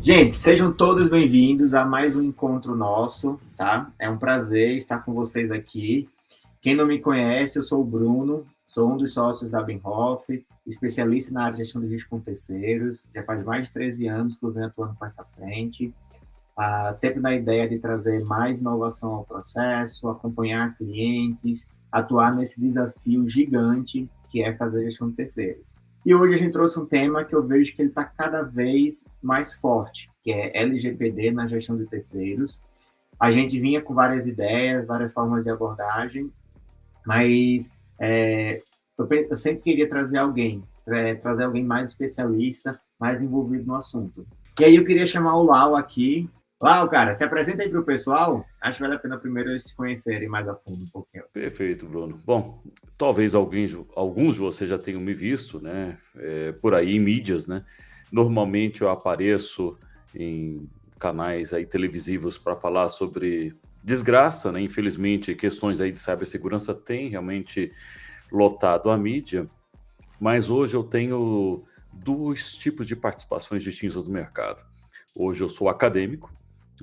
Gente, sejam todos bem-vindos a mais um encontro nosso, tá? É um prazer estar com vocês aqui. Quem não me conhece, eu sou o Bruno, sou um dos sócios da Benhoff, especialista na área de gestão de risco com terceiros. Já faz mais de 13 anos que eu venho atuando com essa frente, sempre na ideia de trazer mais inovação ao processo, acompanhar clientes, atuar nesse desafio gigante que é fazer gestão de terceiros. E hoje a gente trouxe um tema que eu vejo que ele está cada vez mais forte, que é LGPD na gestão de terceiros. A gente vinha com várias ideias, várias formas de abordagem, mas eu sempre queria trazer alguém mais especialista, mais envolvido no assunto. E aí eu queria chamar o Lau aqui. Lau, cara, se apresenta aí para o pessoal. Acho que vale a pena primeiro eles se conhecerem mais a fundo um pouquinho. Perfeito, Bruno. Bom, talvez alguns de vocês já tenham me visto, né, por aí em mídias, né? Normalmente eu apareço em canais aí televisivos para falar sobre desgraça, né? Infelizmente, questões aí de cibersegurança têm realmente lotado a mídia, mas hoje eu tenho dois tipos de participações distintas do mercado. Hoje eu sou acadêmico,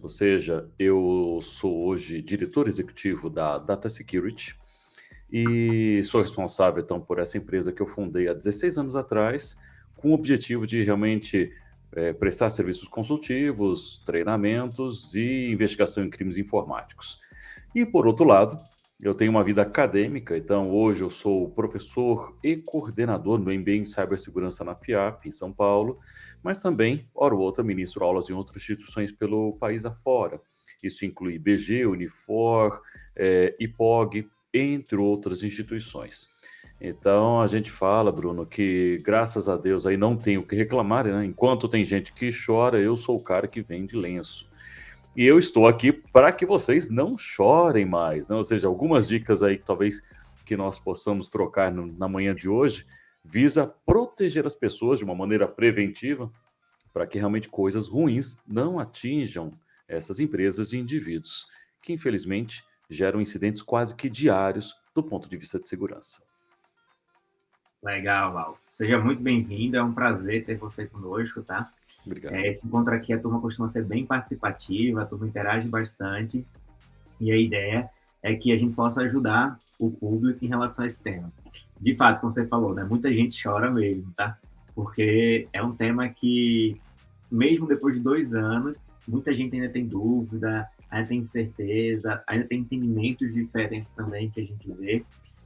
ou seja, eu sou hoje diretor executivo da Data Security e sou responsável, então, por essa empresa que eu fundei há 16 anos atrás, com o objetivo de realmente prestar serviços consultivos, treinamentos e investigação em crimes informáticos. E, por outro lado, eu tenho uma vida acadêmica, então hoje eu sou professor e coordenador no MBA em Cibersegurança na FIAP, em São Paulo, mas também, hora ou outra, ministro aulas em outras instituições pelo país afora. Isso inclui IBG, Unifor, IPOG, entre outras instituições. Então a gente fala, Bruno, que graças a Deus aí não tem o que reclamar, né? Enquanto tem gente que chora, eu sou o cara que vende lenço. E eu estou aqui para que vocês não chorem mais, né? Ou seja, algumas dicas aí que talvez que nós possamos trocar na manhã de hoje visa proteger as pessoas de uma maneira preventiva para que realmente coisas ruins não atinjam essas empresas e indivíduos, que infelizmente geram incidentes quase que diários do ponto de vista de segurança. Legal, Lau. Seja muito bem-vindo, é um prazer ter você conosco, tá? Obrigado. Esse encontro aqui, a turma costuma ser bem participativa, a turma interage bastante, e a ideia é que a gente possa ajudar o público em relação a esse tema. De fato, como você falou, né, muita gente chora mesmo, tá? Porque é um tema que, mesmo depois de 2 anos, muita gente ainda tem dúvida, ainda tem incerteza, ainda tem entendimentos diferentes também que a gente vê.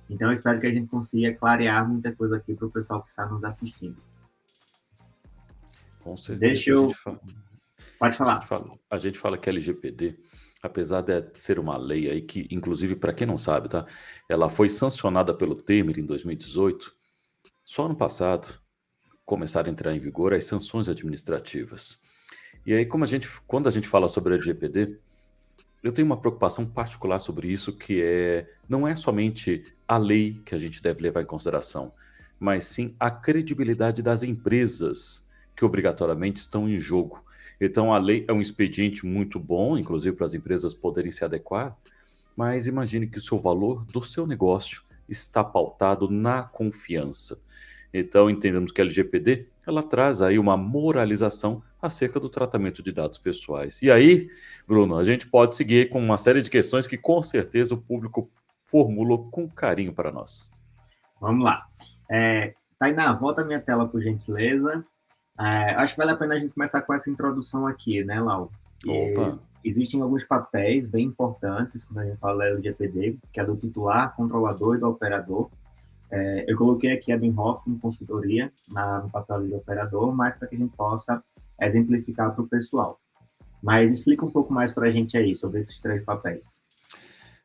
Então, eu espero que a gente consiga clarear muita coisa aqui para o pessoal que está nos assistindo. Com Deixa certeza eu... Pode falar. a gente fala que LGPD, apesar de ser uma lei aí que, inclusive, para quem não sabe, tá? Ela foi sancionada pelo Temer em 2018. Só no passado começaram a entrar em vigor as sanções administrativas. E aí, quando a gente fala sobre a LGPD, eu tenho uma preocupação particular sobre isso, não é somente a lei que a gente deve levar em consideração, mas sim a credibilidade das empresas que obrigatoriamente estão em jogo. Então, a lei é um expediente muito bom, inclusive para as empresas poderem se adequar, mas imagine que o seu valor do seu negócio está pautado na confiança. Então, entendemos que a LGPD, ela traz aí uma moralização acerca do tratamento de dados pessoais. E aí, Bruno, a gente pode seguir com uma série de questões que com certeza o público formulou com carinho para nós. Vamos lá. Tainá, volta a minha tela, por gentileza. Acho que vale a pena a gente começar com essa introdução aqui, né, Lau? Opa! Existem alguns papéis bem importantes quando a gente fala da LGPD, que é do titular, controlador e do operador. Eu coloquei aqui a Benhoff em consultoria no papel de operador, mas para que a gente possa exemplificar para o pessoal. Mas explica um pouco mais para a gente aí sobre esses 3 papéis.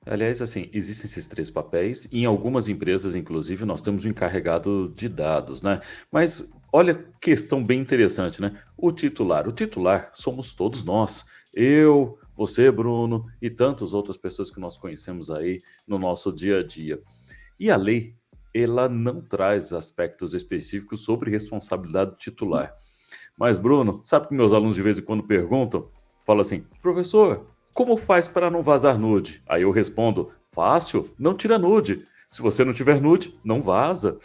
Aliás, assim, existem esses 3 papéis, e em algumas empresas, inclusive, nós temos um encarregado de dados, né? Mas olha que questão bem interessante, né? O titular somos todos nós. Eu, você, Bruno, e tantas outras pessoas que nós conhecemos aí no nosso dia a dia. E a lei, ela não traz aspectos específicos sobre responsabilidade do titular. Mas, Bruno, sabe que meus alunos de vez em quando perguntam? Falam assim, professor, como faz para não vazar nude? Aí eu respondo, fácil, não tira nude. Se você não tiver nude, não vaza.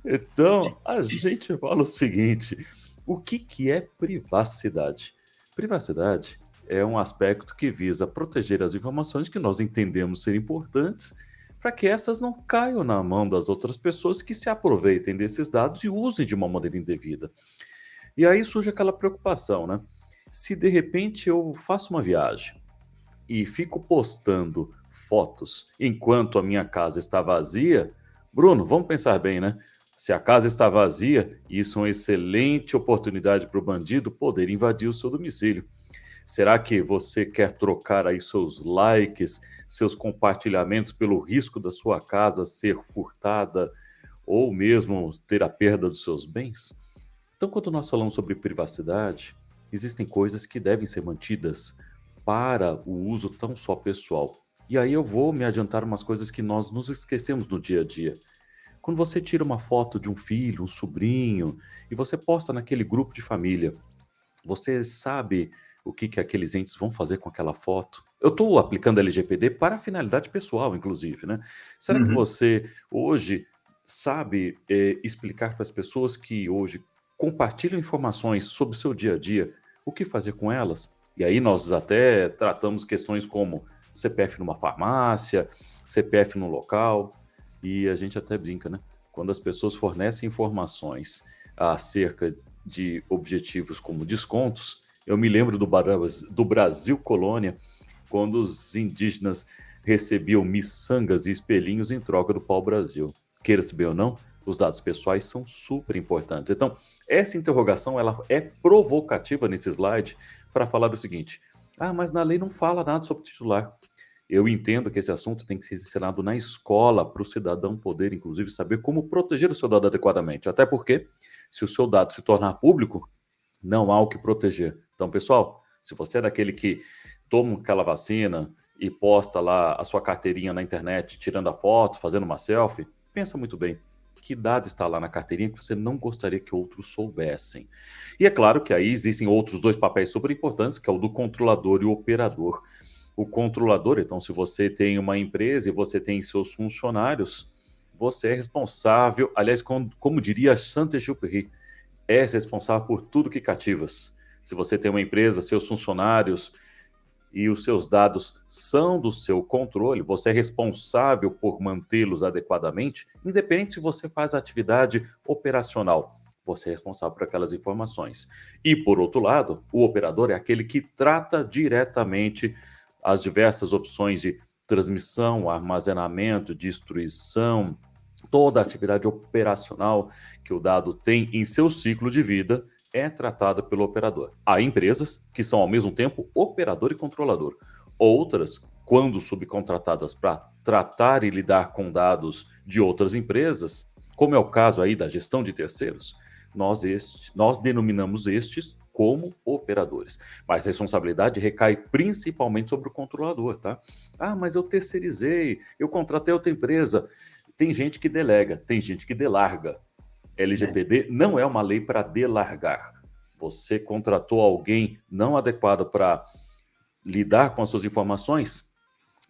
Então, a gente fala o seguinte, o que é privacidade? Privacidade é um aspecto que visa proteger as informações que nós entendemos ser importantes para que essas não caiam na mão das outras pessoas que se aproveitem desses dados e usem de uma maneira indevida. E aí surge aquela preocupação, né? Se de repente eu faço uma viagem e fico postando fotos enquanto a minha casa está vazia, Bruno, vamos pensar bem, né? Se a casa está vazia, isso é uma excelente oportunidade para o bandido poder invadir o seu domicílio. Será que você quer trocar aí seus likes, seus compartilhamentos pelo risco da sua casa ser furtada ou mesmo ter a perda dos seus bens? Então, quando nós falamos sobre privacidade, existem coisas que devem ser mantidas para o uso tão só pessoal. E aí eu vou me adiantar umas coisas que nós nos esquecemos no dia a dia. Quando você tira uma foto de um filho, um sobrinho, e você posta naquele grupo de família, você sabe o que aqueles entes vão fazer com aquela foto? Eu estou aplicando LGPD para finalidade pessoal, inclusive, né? Será que Uhum. você hoje sabe explicar para as pessoas que hoje compartilham informações sobre o seu dia a dia, o que fazer com elas? E aí nós até tratamos questões como CPF numa farmácia, CPF no local, e a gente até brinca, né? Quando as pessoas fornecem informações acerca de objetivos como descontos, eu me lembro do Brasil Colônia, quando os indígenas recebiam miçangas e espelhinhos em troca do pau-brasil. Queira-se bem ou não, os dados pessoais são super importantes. Então, essa interrogação ela é provocativa nesse slide para falar o seguinte: ah, mas na lei não fala nada sobre titular. Eu entendo que esse assunto tem que ser ensinado na escola para o cidadão poder, inclusive, saber como proteger o seu dado adequadamente. Até porque, se o seu dado se tornar público, não há o que proteger. Então, pessoal, se você é daquele que toma aquela vacina e posta lá a sua carteirinha na internet, tirando a foto, fazendo uma selfie, pensa muito bem. Que dado está lá na carteirinha que você não gostaria que outros soubessem? E é claro que aí existem outros dois papéis super importantes, que é o do controlador e o operador. O controlador, então, se você tem uma empresa e você tem seus funcionários, você é responsável, aliás, como diria Saint-Exupéry, é responsável por tudo que cativas. Se você tem uma empresa, seus funcionários e os seus dados são do seu controle, você é responsável por mantê-los adequadamente, independente se você faz atividade operacional. Você é responsável por aquelas informações. E, por outro lado, o operador é aquele que trata diretamente as diversas opções de transmissão, armazenamento, destruição, toda a atividade operacional que o dado tem em seu ciclo de vida é tratada pelo operador. Há empresas que são ao mesmo tempo operador e controlador. Outras, quando subcontratadas para tratar e lidar com dados de outras empresas, como é o caso aí da gestão de terceiros, nós denominamos estes como operadores. Mas a responsabilidade recai principalmente sobre o controlador, tá? Ah, mas eu terceirizei, eu contratei outra empresa. Tem gente que delega, tem gente que delarga. É. LGPD não é uma lei para delargar. Você contratou alguém não adequado para lidar com as suas informações?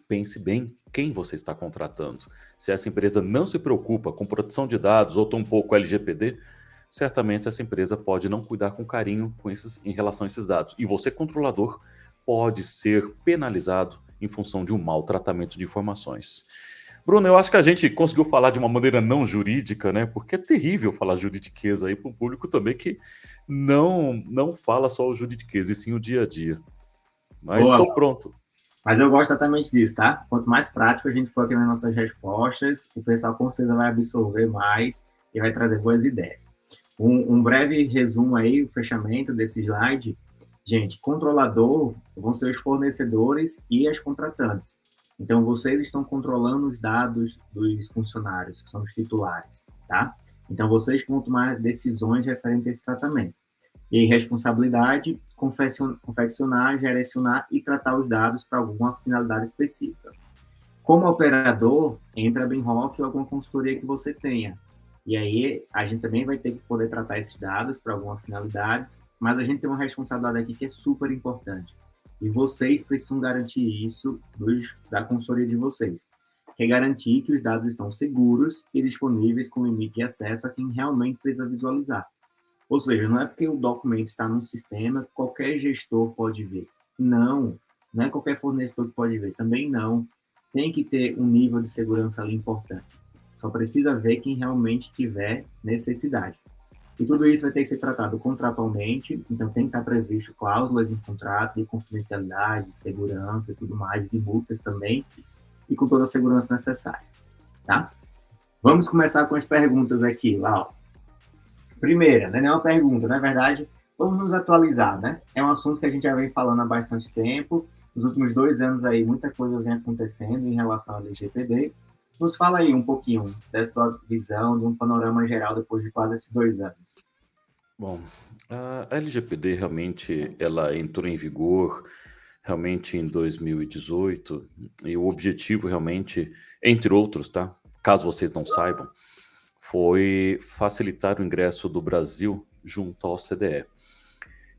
Pense bem quem você está contratando. Se essa empresa não se preocupa com proteção de dados ou tampouco LGPD, certamente essa empresa pode não cuidar com carinho em relação a esses dados. E você, controlador, pode ser penalizado em função de um mau tratamento de informações. Bruno, eu acho que a gente conseguiu falar de uma maneira não jurídica, né? Porque é terrível falar juridiquês aí para um público também que não fala só o juridiquês, e sim o dia a dia. Mas Boa, estou pronto. mas eu gosto exatamente disso, tá? Quanto mais prático a gente for aqui nas nossas respostas, o pessoal com certeza vai absorver mais e vai trazer boas ideias. Um breve resumo aí, o fechamento desse slide. Gente, controlador vão ser os fornecedores e as contratantes. Então, vocês estão controlando os dados dos funcionários, que são os titulares, tá? Então, vocês que vão tomar decisões referentes a esse tratamento. E responsabilidade, confeccionar, gerenciar e tratar os dados para alguma finalidade específica. Como operador, entra a Benhoff ou alguma consultoria que você tenha. E aí, a gente também vai ter que poder tratar esses dados para algumas finalidades, mas a gente tem uma responsabilidade aqui que é super importante. E vocês precisam garantir isso da consultoria de vocês, que é garantir que os dados estão seguros e disponíveis com limite de acesso a quem realmente precisa visualizar. Ou seja, não é porque o documento está num sistema que qualquer gestor pode ver. Não, não é qualquer fornecedor que pode ver. Também não. Tem que ter um nível de segurança ali importante. Só precisa ver quem realmente tiver necessidade. E tudo isso vai ter que ser tratado contratualmente, então tem que estar previsto cláusulas em contrato de confidencialidade, de segurança e tudo mais, de multas também, e com toda a segurança necessária, tá? Vamos começar com as perguntas aqui, Lau. Primeira, né, não é uma pergunta, na verdade, vamos nos atualizar, né? É um assunto que a gente já vem falando há bastante tempo, nos últimos 2 anos aí muita coisa vem acontecendo em relação ao LGPD. Nos fala aí um pouquinho dessa tua visão, de um panorama geral depois de quase esses 2 anos. Bom, a LGPD realmente ela entrou em vigor realmente em 2018 e o objetivo realmente, entre outros, tá? Caso vocês não saibam, foi facilitar o ingresso do Brasil junto ao OCDE.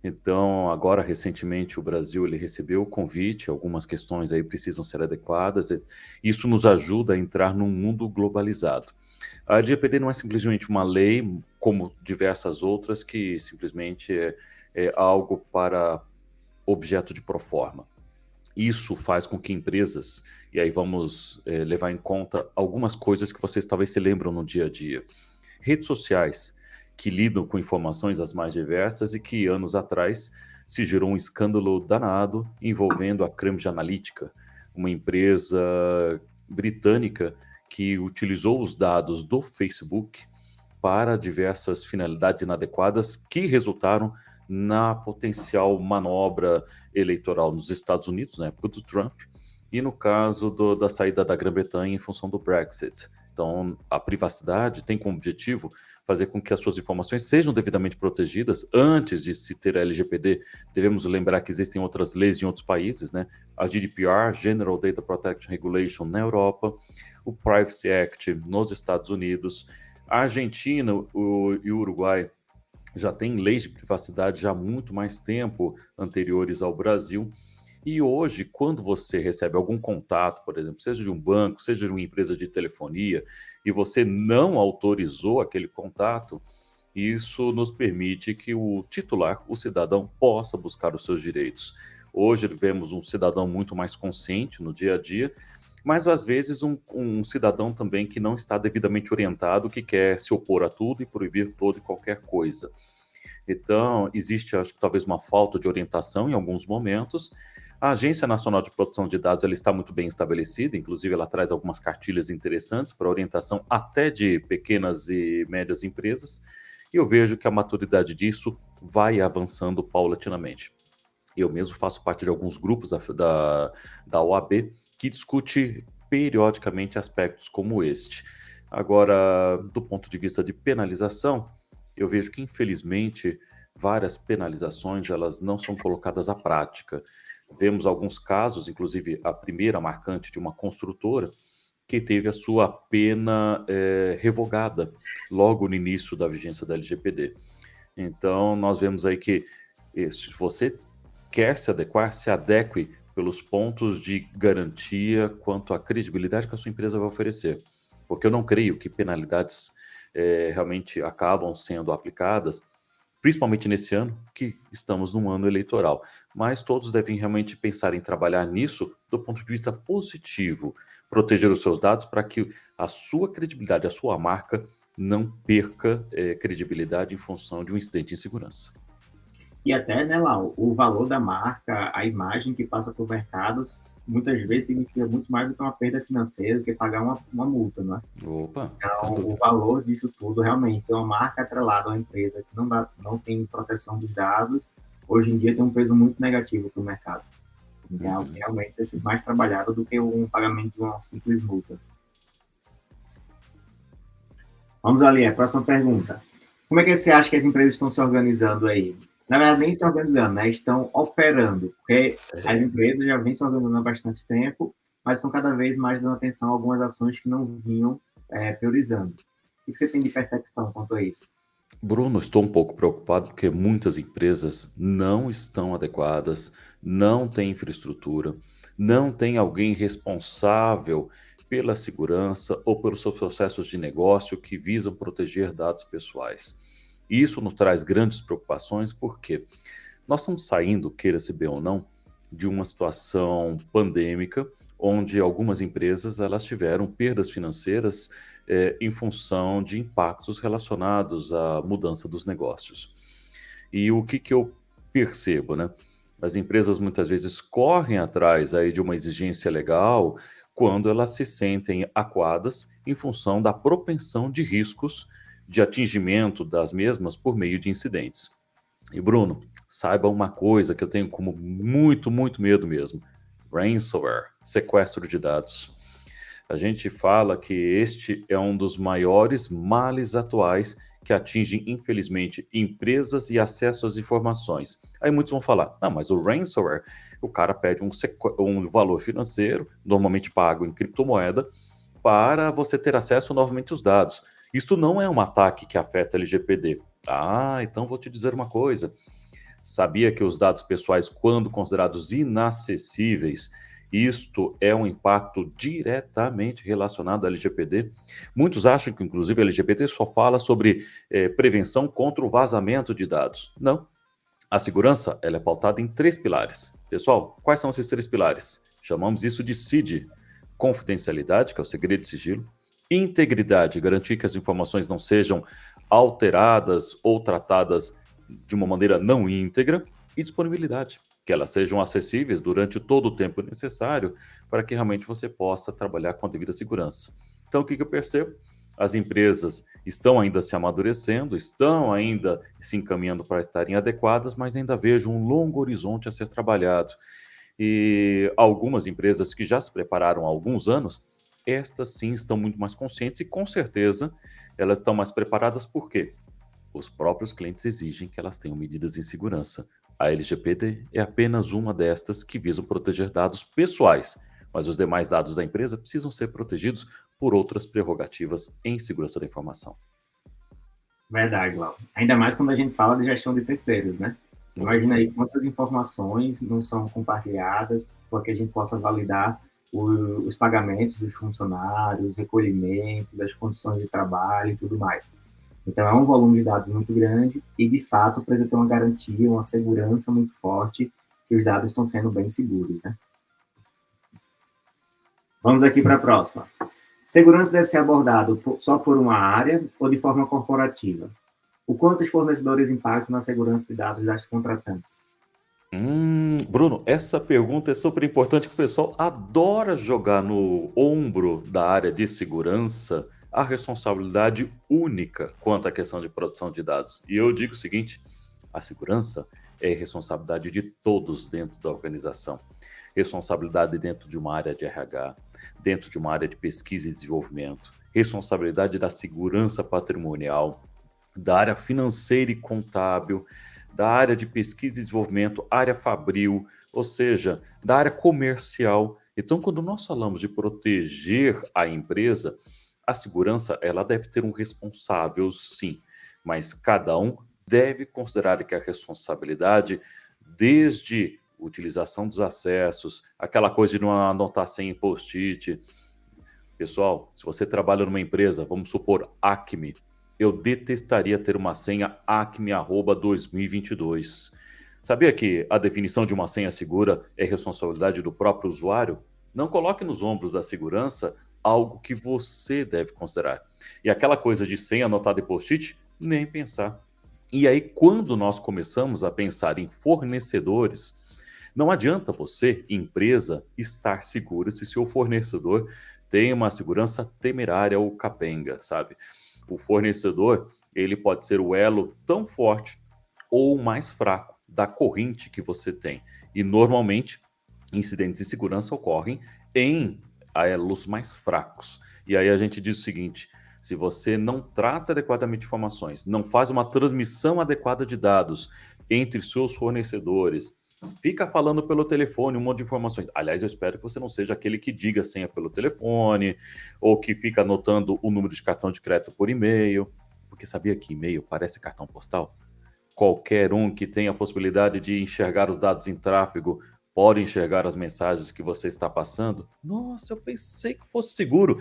Então, agora recentemente o Brasil ele recebeu o convite, algumas questões aí precisam ser adequadas. E isso nos ajuda a entrar num mundo globalizado. A LGPD não é simplesmente uma lei, como diversas outras, que simplesmente é algo para objeto de proforma. Isso faz com que empresas, e aí vamos levar em conta algumas coisas que vocês talvez se lembram no dia a dia. Redes sociais que lidam com informações as mais diversas e que anos atrás se gerou um escândalo danado envolvendo a Cambridge Analytica, uma empresa britânica que utilizou os dados do Facebook para diversas finalidades inadequadas que resultaram na potencial manobra eleitoral nos Estados Unidos, na época do Trump, e no caso da saída da Grã-Bretanha em função do Brexit. Então, a privacidade tem como objetivo fazer com que as suas informações sejam devidamente protegidas. Antes de se ter a LGPD, devemos lembrar que existem outras leis em outros países, né? A GDPR, General Data Protection Regulation, na Europa, o Privacy Act nos Estados Unidos, a Argentina e o Uruguai já têm leis de privacidade já há muito mais tempo anteriores ao Brasil. E hoje, quando você recebe algum contato, por exemplo, seja de um banco, seja de uma empresa de telefonia, e você não autorizou aquele contato, isso nos permite que o titular, o cidadão, possa buscar os seus direitos. Hoje vemos um cidadão muito mais consciente no dia a dia, mas às vezes um cidadão também que não está devidamente orientado, que quer se opor a tudo e proibir toda e qualquer coisa. Então, existe, acho que talvez uma falta de orientação em alguns momentos. A Agência Nacional de Proteção de Dados ela está muito bem estabelecida, inclusive ela traz algumas cartilhas interessantes para orientação até de pequenas e médias empresas, e eu vejo que a maturidade disso vai avançando paulatinamente. Eu mesmo faço parte de alguns grupos da OAB que discute periodicamente aspectos como este. Agora, do ponto de vista de penalização, eu vejo que, infelizmente, várias penalizações elas não são colocadas à prática. Vemos alguns casos, inclusive a primeira marcante de uma construtora, que teve a sua pena revogada logo no início da vigência da LGPD. Então, nós vemos aí que se você quer se adequar, se adeque pelos pontos de garantia quanto à credibilidade que a sua empresa vai oferecer. Porque eu não creio que penalidades realmente acabam sendo aplicadas, principalmente nesse ano, que estamos num ano eleitoral. Mas todos devem realmente pensar em trabalhar nisso do ponto de vista positivo, proteger os seus dados para que a sua credibilidade, a sua marca, não perca credibilidade em função de um incidente de segurança. E até, né, Lau, o valor da marca, a imagem que passa para o mercado, muitas vezes significa muito mais do que uma perda financeira, do que pagar uma multa, né? Opa, Então, o valor disso tudo, realmente, uma marca atrelada a uma empresa que não tem proteção dos dados, hoje em dia tem um peso muito negativo para o mercado. Então, é algo que realmente tem sido mais trabalhado do que um pagamento de uma simples multa. Vamos ali, a próxima pergunta. Como é que você acha que as empresas estão se organizando aí? Na verdade, nem se organizando, né? Estão operando, porque as empresas já vêm se organizando há bastante tempo, mas estão cada vez mais dando atenção a algumas ações que não vinham priorizando. O que você tem de percepção quanto a isso? Bruno, estou um pouco preocupado porque muitas empresas não estão adequadas, não têm infraestrutura, não tem alguém responsável pela segurança ou pelos seus processos de negócio que visam proteger dados pessoais. E isso nos traz grandes preocupações, porque nós estamos saindo, queira-se bem ou não, de uma situação pandêmica, onde algumas empresas elas tiveram perdas financeiras em função de impactos relacionados à mudança dos negócios. E o que eu percebo, né? As empresas muitas vezes correm atrás aí de uma exigência legal quando elas se sentem acuadas em função da propensão de riscos de atingimento das mesmas por meio de incidentes. E Bruno, saiba uma coisa que eu tenho como muito, muito medo mesmo: ransomware, sequestro de dados. A gente fala que este é um dos maiores males atuais que atingem, infelizmente, empresas e acesso às informações. Aí muitos vão falar, não, mas o ransomware, o cara pede um valor financeiro, normalmente pago em criptomoeda, para você ter acesso novamente aos dados. Isto não é um ataque que afeta LGPD. Ah, então vou te dizer uma coisa. Sabia que os dados pessoais, quando considerados inacessíveis, isto é um impacto diretamente relacionado à LGPD? Muitos acham que, inclusive, a LGPD só fala sobre prevenção contra o vazamento de dados. Não. A segurança ela é pautada em 3 pilares. Pessoal, quais são esses 3 pilares? Chamamos isso de CID. Confidencialidade, que é o segredo de sigilo. Integridade, garantir que as informações não sejam alteradas ou tratadas de uma maneira não íntegra. E disponibilidade, que elas sejam acessíveis durante todo o tempo necessário para que realmente você possa trabalhar com a devida segurança. Então, o que eu percebo? As empresas estão ainda se amadurecendo, estão ainda se encaminhando para estarem adequadas, mas ainda vejo um longo horizonte a ser trabalhado. E algumas empresas que já se prepararam há alguns anos, estas sim estão muito mais conscientes e com certeza elas estão mais preparadas. Por quê? Os próprios clientes exigem que elas tenham medidas de segurança. A LGPD é apenas uma destas que visam proteger dados pessoais, mas os demais dados da empresa precisam ser protegidos por outras prerrogativas em segurança da informação. Verdade, Lau. Ainda mais quando a gente fala de gestão de terceiros, né? Imagina aí quantas informações não são compartilhadas para que a gente possa validar os pagamentos dos funcionários, os recolhimentos, as condições de trabalho e tudo mais. Então, é um volume de dados muito grande e, de fato, precisa ter uma garantia, uma segurança muito forte que os dados estão sendo bem seguros, né? Vamos aqui para a próxima. Segurança deve ser abordado só por uma área ou de forma corporativa? O quanto os fornecedores impactam na segurança de dados das contratantes? Bruno, essa pergunta é super importante, que o pessoal adora jogar no ombro da área de segurança a responsabilidade única quanto à questão de produção de dados. E eu digo o seguinte: a segurança é responsabilidade de todos dentro da organização. Responsabilidade dentro de uma área de RH, dentro de uma área de pesquisa e desenvolvimento, responsabilidade da segurança patrimonial, da área financeira e contábil, da área de pesquisa e desenvolvimento, área fabril, ou seja, da área comercial. Então, quando nós falamos de proteger a empresa, a segurança ela deve ter um responsável, sim, mas cada um deve considerar que a responsabilidade, desde utilização dos acessos, aquela coisa de não anotar senha em post-it. Pessoal, se você trabalha numa empresa, vamos supor Acme, eu detestaria ter uma senha acme@2022. Sabia que a definição de uma senha segura é responsabilidade do próprio usuário? Não coloque nos ombros da segurança algo que você deve considerar. E aquela coisa de senha anotada em post-it, nem pensar. E aí, quando nós começamos a pensar em fornecedores, não adianta você, empresa, estar seguro se seu fornecedor tem uma segurança temerária ou capenga, sabe? O fornecedor, ele pode ser o elo tão forte ou mais fraco da corrente que você tem. E normalmente, incidentes de segurança ocorrem em elos mais fracos. E aí a gente diz o seguinte: se você não trata adequadamente informações, não faz uma transmissão adequada de dados entre seus fornecedores, fica falando pelo telefone um monte de informações. Aliás, eu espero que você não seja aquele que diga a senha pelo telefone ou que fica anotando o número de cartão de crédito por e-mail. Porque sabia que e-mail parece cartão postal? Qualquer um que tenha a possibilidade de enxergar os dados em tráfego pode enxergar as mensagens que você está passando. Nossa, eu pensei que fosse seguro.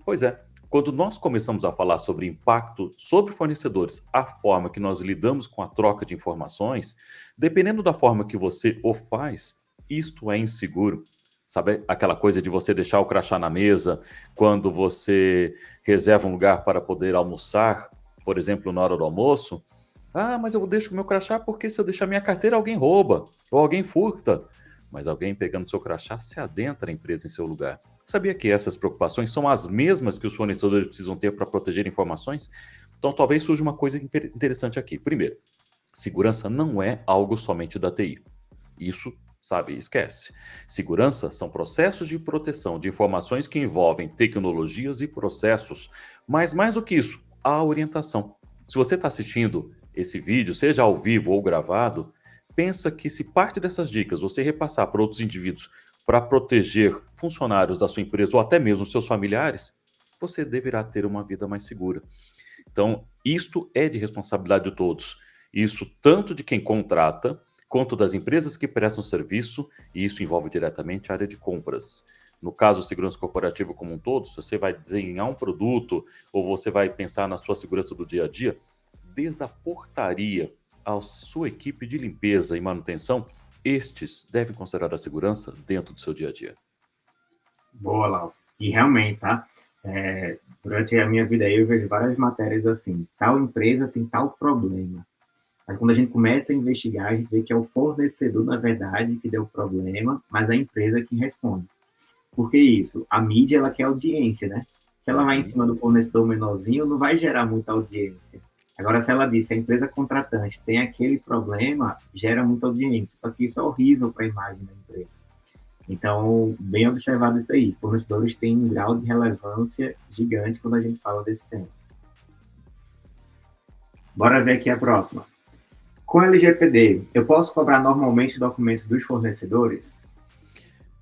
Pois é, Quando nós começamos a falar sobre impacto sobre fornecedores, a forma que nós lidamos com a troca de informações, dependendo da forma que você o faz, isto é inseguro. Sabe aquela coisa de você deixar o crachá na mesa quando você reserva um lugar para poder almoçar, por exemplo, na hora do almoço? Ah, mas eu deixo o meu crachá porque se eu deixar minha carteira, alguém rouba ou alguém furta. Mas alguém pegando seu crachá se adentra a empresa em seu lugar. Sabia que essas preocupações são as mesmas que os fornecedores precisam ter para proteger informações? Então, talvez surja uma coisa interessante aqui. Primeiro, segurança não é algo somente da TI. Isso, sabe, esquece. Segurança são processos de proteção de informações que envolvem tecnologias e processos, mas mais do que isso, a orientação. Se você está assistindo esse vídeo, seja ao vivo ou gravado, pensa que se parte dessas dicas você repassar para outros indivíduos para proteger funcionários da sua empresa ou até mesmo seus familiares, você deverá ter uma vida mais segura. Então, isto é de responsabilidade de todos. Isso tanto de quem contrata, quanto das empresas que prestam serviço, e isso envolve diretamente a área de compras. No caso, segurança corporativa como um todo, se você vai desenhar um produto ou você vai pensar na sua segurança do dia a dia, desde a portaria à sua equipe de limpeza e manutenção, estes devem considerar a segurança dentro do seu dia a dia. Boa, Lau. E realmente, tá? Durante a minha vida aí, eu vejo várias matérias assim, tal empresa tem tal problema. Mas quando a gente começa a investigar, a gente vê que é o fornecedor, na verdade, que deu o problema, mas a empresa que responde. Por que isso? A mídia, ela quer audiência, né? Se ela vai em cima do fornecedor menorzinho, não vai gerar muita audiência. Agora, se ela disse a empresa contratante tem aquele problema, gera muita audiência. Só que isso é horrível para a imagem da empresa. Então, bem observado isso daí. Fornecedores têm um grau de relevância gigante quando a gente fala desse tema. Bora ver aqui a próxima. Com LGPD, eu posso cobrar normalmente documentos dos fornecedores?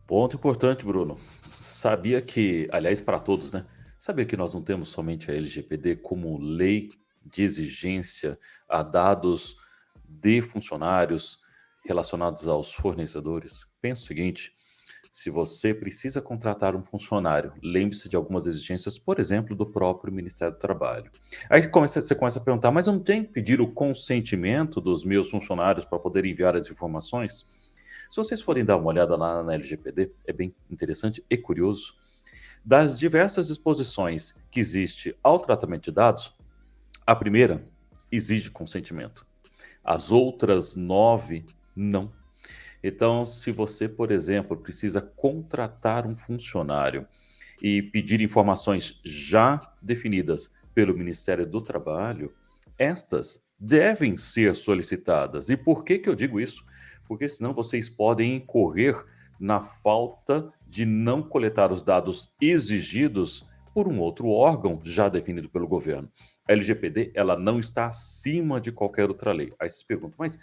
Ponto importante, Bruno. Sabia que, aliás, para todos, né? Sabia que nós não temos somente a LGPD como lei de exigência a dados de funcionários relacionados aos fornecedores? Pensa o seguinte: se você precisa contratar um funcionário, lembre-se de algumas exigências, por exemplo, do próprio Ministério do Trabalho. Aí você começa a perguntar, mas eu não tenho que pedir o consentimento dos meus funcionários para poder enviar as informações? Se vocês forem dar uma olhada lá na LGPD, é bem interessante e curioso. Das diversas disposições que existe ao tratamento de dados, a primeira exige consentimento. As outras 9 não. Então, se você, por exemplo, precisa contratar um funcionário e pedir informações já definidas pelo Ministério do Trabalho, estas devem ser solicitadas. E por que eu digo isso? Porque senão vocês podem incorrer na falta de não coletar os dados exigidos por um outro órgão já definido pelo governo. A LGPD, ela não está acima de qualquer outra lei. Aí você se pergunta, mas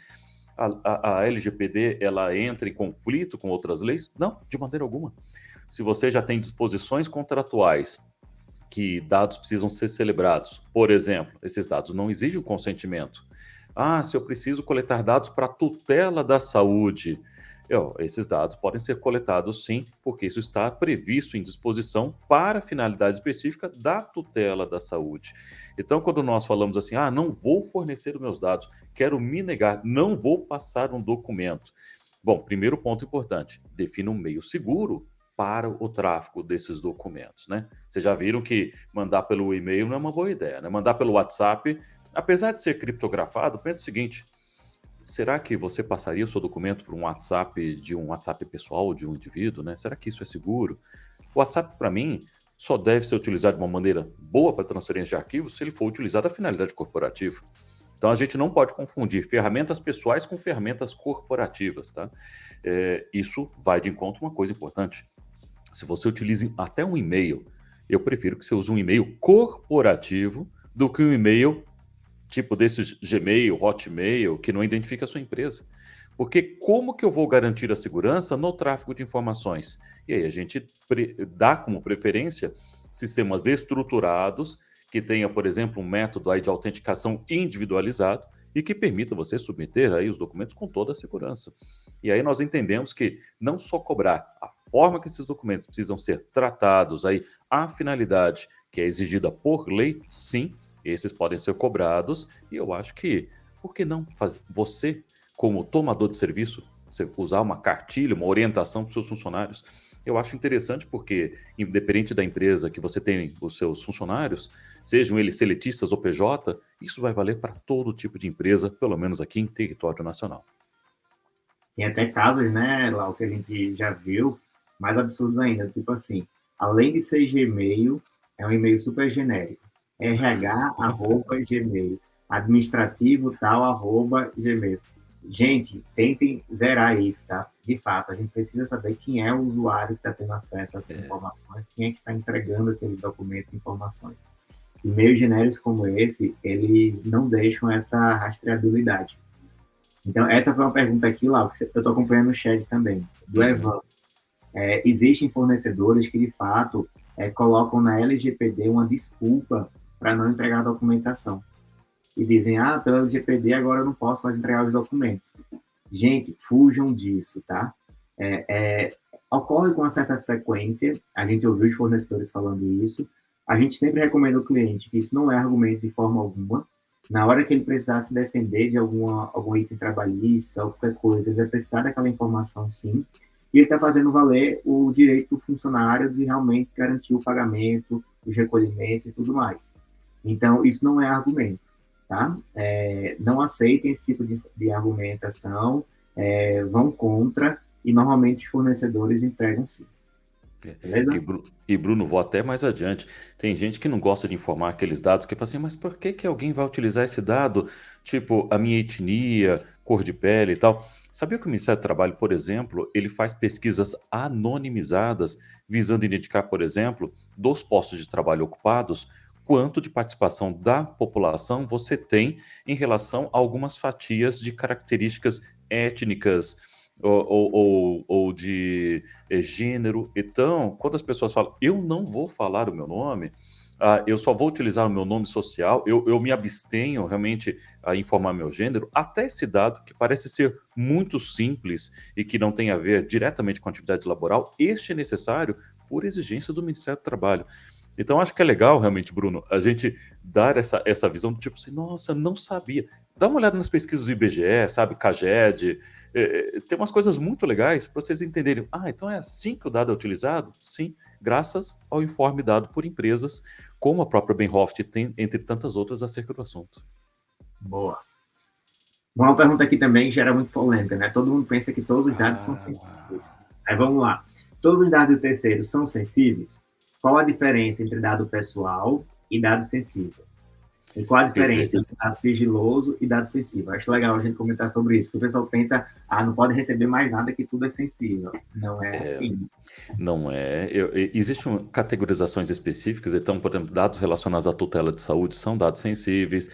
a LGPD, ela entra em conflito com outras leis? Não, de maneira alguma. Se você já tem disposições contratuais que dados precisam ser celebrados, por exemplo, esses dados não exigem o consentimento. Ah, se eu preciso coletar dados para tutela da saúde, esses dados podem ser coletados sim, porque isso está previsto em disposição para finalidade específica da tutela da saúde. Então, quando nós falamos assim, não vou fornecer os meus dados, quero me negar, não vou passar um documento. Bom, primeiro ponto importante, defina um meio seguro para o tráfego desses documentos, né? Vocês já viram que mandar pelo e-mail não é uma boa ideia, né? Mandar pelo WhatsApp, apesar de ser criptografado, pensa o seguinte: será que você passaria o seu documento por um WhatsApp pessoal de um indivíduo, né? Será que isso é seguro? O WhatsApp, para mim, só deve ser utilizado de uma maneira boa para transferência de arquivos se ele for utilizado a finalidade corporativa. Então, a gente não pode confundir ferramentas pessoais com ferramentas corporativas, tá? Isso vai de encontro a uma coisa importante. Se você utiliza até um e-mail, eu prefiro que você use um e-mail corporativo do que um e-mail tipo desses Gmail, Hotmail, que não identifica a sua empresa. Porque como que eu vou garantir a segurança no tráfego de informações? E aí a gente dá como preferência sistemas estruturados, que tenha, por exemplo, um método aí de autenticação individualizado e que permita você submeter aí os documentos com toda a segurança. E aí nós entendemos que não só cobrar a forma que esses documentos precisam ser tratados, aí a finalidade que é exigida por lei, sim, esses podem ser cobrados. E eu acho que, por que não fazer você, como tomador de serviço, você usar uma cartilha, uma orientação para os seus funcionários? Eu acho interessante porque, independente da empresa que você tem os seus funcionários, sejam eles seletistas ou PJ, isso vai valer para todo tipo de empresa, pelo menos aqui em território nacional. Tem até casos, né, lá o que a gente já viu, mais absurdos ainda, tipo assim, além de ser Gmail, é um e-mail super genérico. RH@Gmail, administrativo tal@Gmail. Gente, tentem zerar isso, tá? De fato, a gente precisa saber quem é o usuário que está tendo acesso a essas informações, quem é que está entregando aqueles documentos e informações. E-mails genéricos como esse, eles não deixam essa rastreabilidade. Então, essa foi uma pergunta aqui, lá, que eu estou acompanhando no chat também, do Evan. Existem fornecedores que, de fato, colocam na LGPD uma desculpa para não entregar a documentação. E dizem, pela LGPD agora eu não posso mais entregar os documentos. Gente, fujam disso, tá? Ocorre com uma certa frequência, a gente ouviu os fornecedores falando isso, a gente sempre recomenda ao cliente que isso não é argumento de forma alguma. Na hora que ele precisar se defender de algum item trabalhista, ou qualquer coisa, ele vai precisar daquela informação, sim. E ele está fazendo valer o direito do funcionário de realmente garantir o pagamento, os recolhimentos e tudo mais. Então, isso não é argumento, tá? Não aceitem esse tipo de argumentação, vão contra, e normalmente os fornecedores entregam sim. Beleza? E Bruno, vou até mais adiante. Tem gente que não gosta de informar aqueles dados, que fala assim, mas por que alguém vai utilizar esse dado? Tipo, a minha etnia, cor de pele e tal. Sabia que o Ministério do Trabalho, por exemplo, ele faz pesquisas anonimizadas, visando identificar, por exemplo, dos postos de trabalho ocupados, quanto de participação da população você tem em relação a algumas fatias de características étnicas ou de gênero. Então, quando as pessoas falam, eu não vou falar o meu nome, eu só vou utilizar o meu nome social, eu me abstenho realmente a informar meu gênero, até esse dado que parece ser muito simples e que não tem a ver diretamente com a atividade laboral, este é necessário por exigência do Ministério do Trabalho. Então, acho que é legal, realmente, Bruno, a gente dar essa visão do tipo assim, nossa, não sabia. Dá uma olhada nas pesquisas do IBGE, sabe, CAGED, tem umas coisas muito legais para vocês entenderem. Então é assim que o dado é utilizado? Sim, graças ao informe dado por empresas, como a própria Benhoff tem, entre tantas outras, acerca do assunto. Boa. Uma pergunta aqui também gera muito polêmica, né? Todo mundo pensa que todos os dados são sensíveis. Aí vamos lá. Todos os dados do terceiro são sensíveis? Qual a diferença entre dado pessoal e dado sensível? E qual a diferença entre dado sigiloso e dado sensível? Acho legal a gente comentar sobre isso, porque o pessoal pensa, não pode receber mais nada que tudo é sensível. Não é assim. Não é. Existem categorizações específicas, então, por exemplo, dados relacionados à tutela de saúde são dados sensíveis,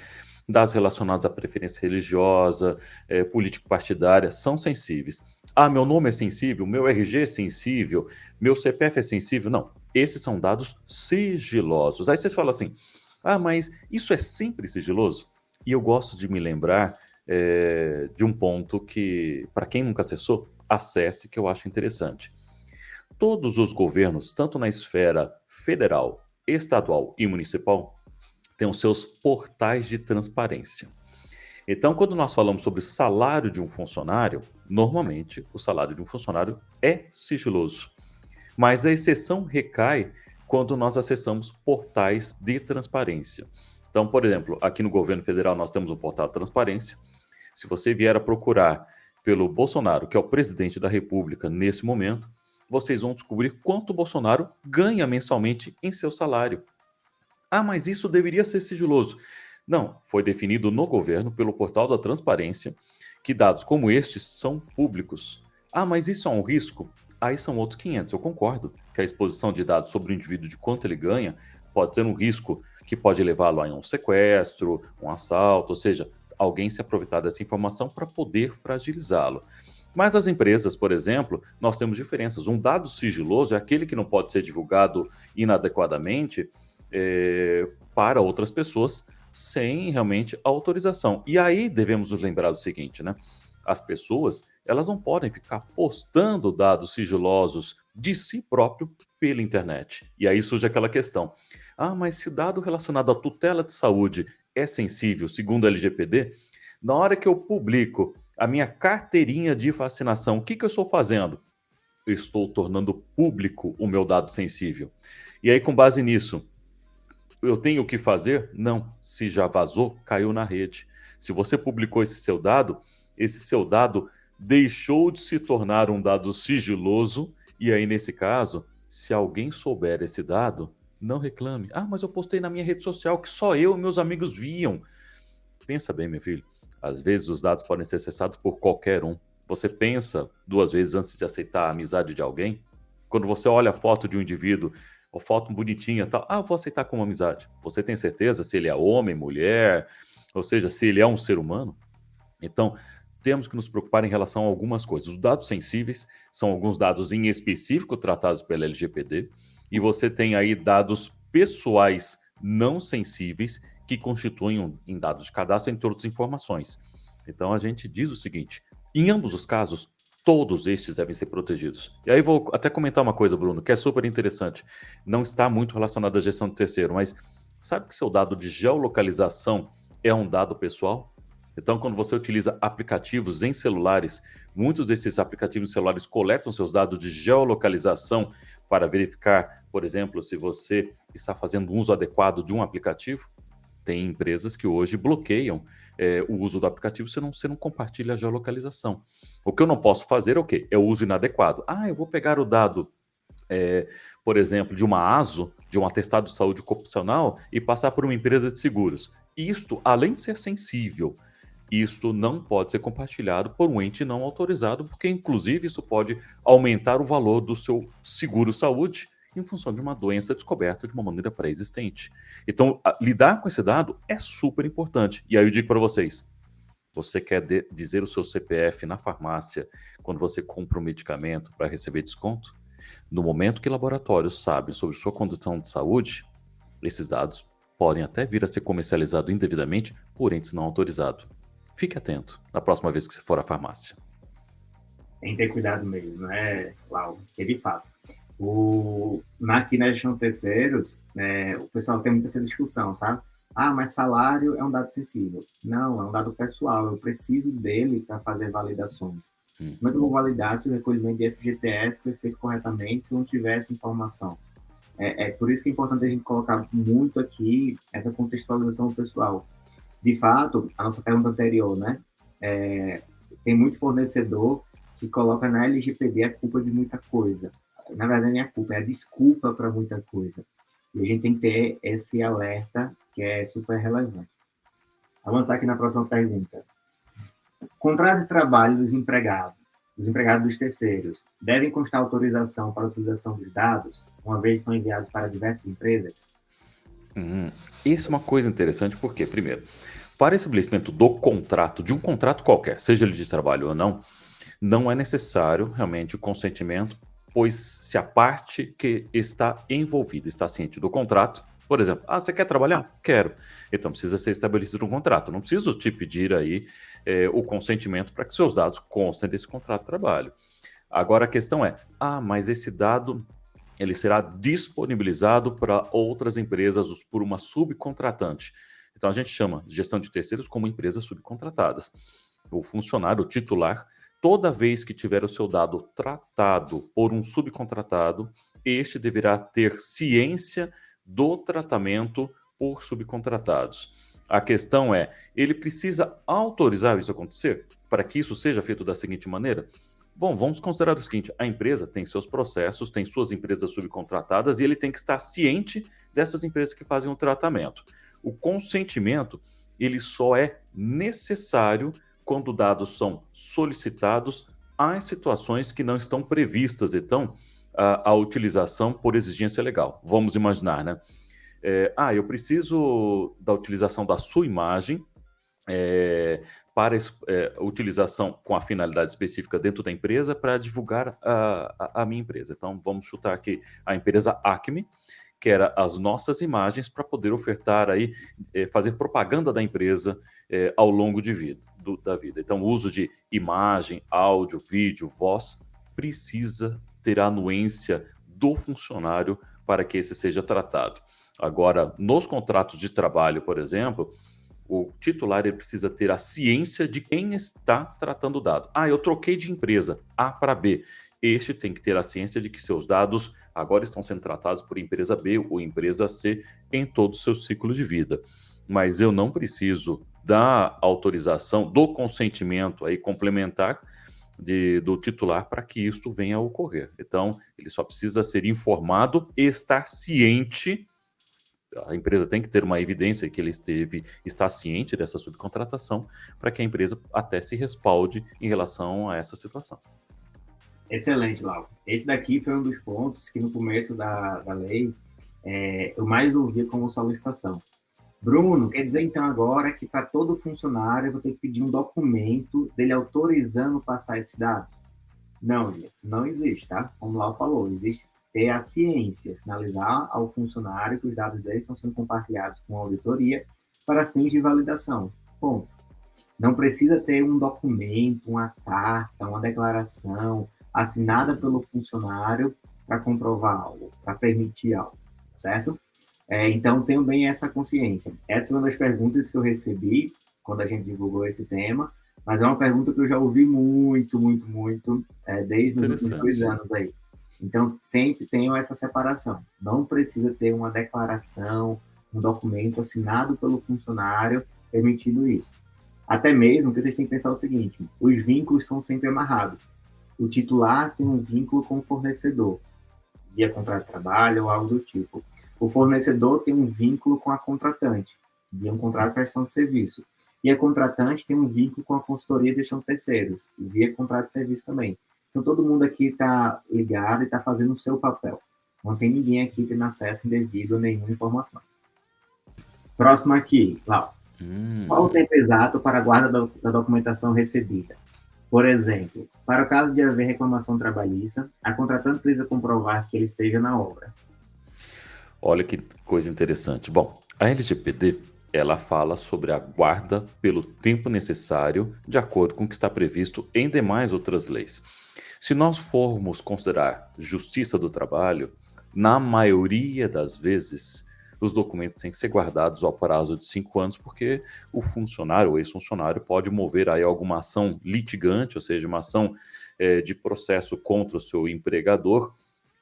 dados relacionados à preferência religiosa, político-partidária, são sensíveis. Meu nome é sensível, meu RG é sensível, meu CPF é sensível. Não, esses são dados sigilosos. Aí vocês falam assim, mas isso é sempre sigiloso? E eu gosto de me lembrar de um ponto que, para quem nunca acessou, acesse, que eu acho interessante. Todos os governos, tanto na esfera federal, estadual e municipal, têm os seus portais de transparência. Então, quando nós falamos sobre o salário de um funcionário, normalmente o salário de um funcionário é sigiloso. Mas a exceção recai quando nós acessamos portais de transparência. Então, por exemplo, aqui no governo federal nós temos o portal de transparência. Se você vier a procurar pelo Bolsonaro, que é o presidente da República nesse momento, vocês vão descobrir quanto o Bolsonaro ganha mensalmente em seu salário. Mas isso deveria ser sigiloso. Não, foi definido no governo pelo portal da transparência que dados como estes são públicos. Mas isso é um risco? Aí são outros 500. Eu concordo que a exposição de dados sobre o indivíduo, de quanto ele ganha, pode ser um risco que pode levá-lo a um sequestro, um assalto, ou seja, alguém se aproveitar dessa informação para poder fragilizá-lo. Mas as empresas, por exemplo, nós temos diferenças. Um dado sigiloso é aquele que não pode ser divulgado inadequadamente para outras pessoas sem realmente autorização. E aí devemos nos lembrar do seguinte, né? as pessoas, elas não podem ficar postando dados sigilosos de si próprio pela internet. E aí surge aquela questão. Ah, mas se o dado relacionado à tutela de saúde é sensível, segundo a LGPD, na hora que eu publico a minha carteirinha de vacinação, o que eu estou fazendo? Eu estou tornando público o meu dado sensível. E aí, com base nisso, eu tenho o que fazer? Não. Se já vazou, caiu na rede. Se você publicou esse seu dado deixou de se tornar um dado sigiloso, e aí, nesse caso, se alguém souber esse dado, não reclame. Ah, mas eu postei na minha rede social que só eu e meus amigos viam. Pensa bem, meu filho. Às vezes os dados podem ser acessados por qualquer um. Você pensa duas vezes antes de aceitar a amizade de alguém? Quando você olha a foto de um indivíduo, ou foto bonitinha, tal, eu vou aceitar como amizade. Você tem certeza se ele é homem, mulher, ou seja, se ele é um ser humano? Então, temos que nos preocupar em relação a algumas coisas. Os dados sensíveis são alguns dados em específico tratados pela LGPD, e você tem aí dados pessoais não sensíveis que constituem em dados de cadastro, entre outras informações. Então, a gente diz o seguinte: em ambos os casos, todos estes devem ser protegidos. E aí vou até comentar uma coisa, Bruno, que é super interessante. Não está muito relacionado à gestão de terceiro, mas sabe que seu dado de geolocalização é um dado pessoal? Então, quando você utiliza aplicativos em celulares, muitos desses aplicativos em celulares coletam seus dados de geolocalização para verificar, por exemplo, se você está fazendo uso adequado de um aplicativo. Tem empresas que hoje bloqueiam o uso do aplicativo se você não compartilha a geolocalização. O que eu não posso fazer é o quê? É o uso inadequado. Eu vou pegar o dado, por exemplo, de uma ASO, de um atestado de saúde ocupacional, e passar por uma empresa de seguros. Isto, além de ser sensível, isto não pode ser compartilhado por um ente não autorizado, porque inclusive isso pode aumentar o valor do seu seguro-saúde em função de uma doença descoberta de uma maneira pré-existente. Então, lidar com esse dado é super importante. E aí eu digo para vocês, você quer dizer o seu CPF na farmácia quando você compra um medicamento para receber desconto? No momento que laboratórios sabem sobre sua condição de saúde, esses dados podem até vir a ser comercializados indevidamente por entes não autorizados. Fique atento na próxima vez que você for à farmácia. Tem que ter cuidado mesmo, né, Cláudio? Porque, de fato, aqui na gestão de terceiros, o pessoal tem muita essa discussão, sabe? Mas salário é um dado sensível. Não, é um dado pessoal. Eu preciso dele para fazer validações. Como é que eu vou validar se o recolhimento de FGTS foi feito corretamente se não tiver essa informação? Por isso que é importante a gente colocar muito aqui essa contextualização pessoal. De fato, a nossa pergunta anterior, né? Tem muito fornecedor que coloca na LGPD a culpa de muita coisa. Na verdade, não é a culpa, é a desculpa para muita coisa. E a gente tem que ter esse alerta que é super relevante. Avançar aqui na próxima pergunta. Contratos de trabalho dos empregados dos terceiros, devem constar autorização para a utilização dos dados, uma vez são enviados para diversas empresas? Isso é uma coisa interessante porque, primeiro, para estabelecimento do contrato, de um contrato qualquer, seja ele de trabalho ou não é necessário realmente o consentimento, pois se a parte que está envolvida está ciente do contrato, por exemplo, você quer trabalhar? Quero. Então precisa ser estabelecido um contrato. Não preciso te pedir aí o consentimento para que seus dados constem desse contrato de trabalho. Agora a questão é, mas esse dado ele será disponibilizado para outras empresas por uma subcontratante. Então a gente chama de gestão de terceiros como empresas subcontratadas. O funcionário, o titular, toda vez que tiver o seu dado tratado por um subcontratado, este deverá ter ciência do tratamento por subcontratados. A questão é, ele precisa autorizar isso acontecer? Para que isso seja feito da seguinte maneira? Bom, vamos considerar o seguinte, a empresa tem seus processos, tem suas empresas subcontratadas e ele tem que estar ciente dessas empresas que fazem o tratamento. O consentimento, ele só é necessário quando dados são solicitados às situações que não estão previstas, então, a utilização por exigência legal. Vamos imaginar, né? Eu preciso da utilização da sua imagem para utilização com a finalidade específica dentro da empresa para divulgar a minha empresa. Então, vamos chutar aqui a empresa Acme, que era as nossas imagens para poder ofertar aí, fazer propaganda da empresa ao longo da vida. Então, o uso de imagem, áudio, vídeo, voz, precisa ter a anuência do funcionário para que esse seja tratado. Agora, nos contratos de trabalho, por exemplo, o titular ele precisa ter a ciência de quem está tratando o dado. Eu troquei de empresa A para B. Este tem que ter a ciência de que seus dados agora estão sendo tratados por empresa B ou empresa C em todo o seu ciclo de vida. Mas eu não preciso da autorização, do consentimento aí complementar do titular para que isto venha a ocorrer. Então, ele só precisa ser informado e estar ciente. A empresa tem que ter uma evidência que ele está ciente dessa subcontratação para que a empresa até se respalde em relação a essa situação. Excelente, Lau. Esse daqui foi um dos pontos que no começo da lei eu mais ouvia como solicitação. Bruno, quer dizer então agora que para todo funcionário eu vou ter que pedir um documento dele autorizando passar esses dados? Não, gente, isso não existe, tá? Como o Lau falou, existe ter a ciência, sinalizar ao funcionário que os dados dele estão sendo compartilhados com a auditoria para fins de validação. Ponto. Não precisa ter um documento, uma carta, uma declaração assinada pelo funcionário para comprovar algo, para permitir algo, certo? Então, tenho bem essa consciência. Essa foi uma das perguntas que eu recebi quando a gente divulgou esse tema, mas é uma pergunta que eu já ouvi muito, desde os últimos 2 anos aí. Então, sempre tenho essa separação. Não precisa ter uma declaração, um documento assinado pelo funcionário permitindo isso. Até mesmo que vocês têm que pensar o seguinte, os vínculos são sempre amarrados. O titular tem um vínculo com o fornecedor, via contrato de trabalho ou algo do tipo. O fornecedor tem um vínculo com a contratante, via um contrato de prestação de serviço. E a contratante tem um vínculo com a consultoria de gestão de terceiros, via contrato de serviço também. Então, todo mundo aqui está ligado e está fazendo o seu papel. Não tem ninguém aqui tendo acesso indevido a nenhuma informação. Próximo aqui, Lau. Qual o tempo exato para a guarda da documentação recebida? Por exemplo, para o caso de haver reclamação trabalhista, a contratante precisa comprovar que ele esteja na obra. Olha que coisa interessante. Bom, a LGPD, ela fala sobre a guarda pelo tempo necessário, de acordo com o que está previsto em demais outras leis. Se nós formos considerar justiça do trabalho, na maioria das vezes, os documentos têm que ser guardados ao prazo de 5 anos, porque o funcionário ou ex-funcionário pode mover aí alguma ação litigante, ou seja, uma ação de processo contra o seu empregador,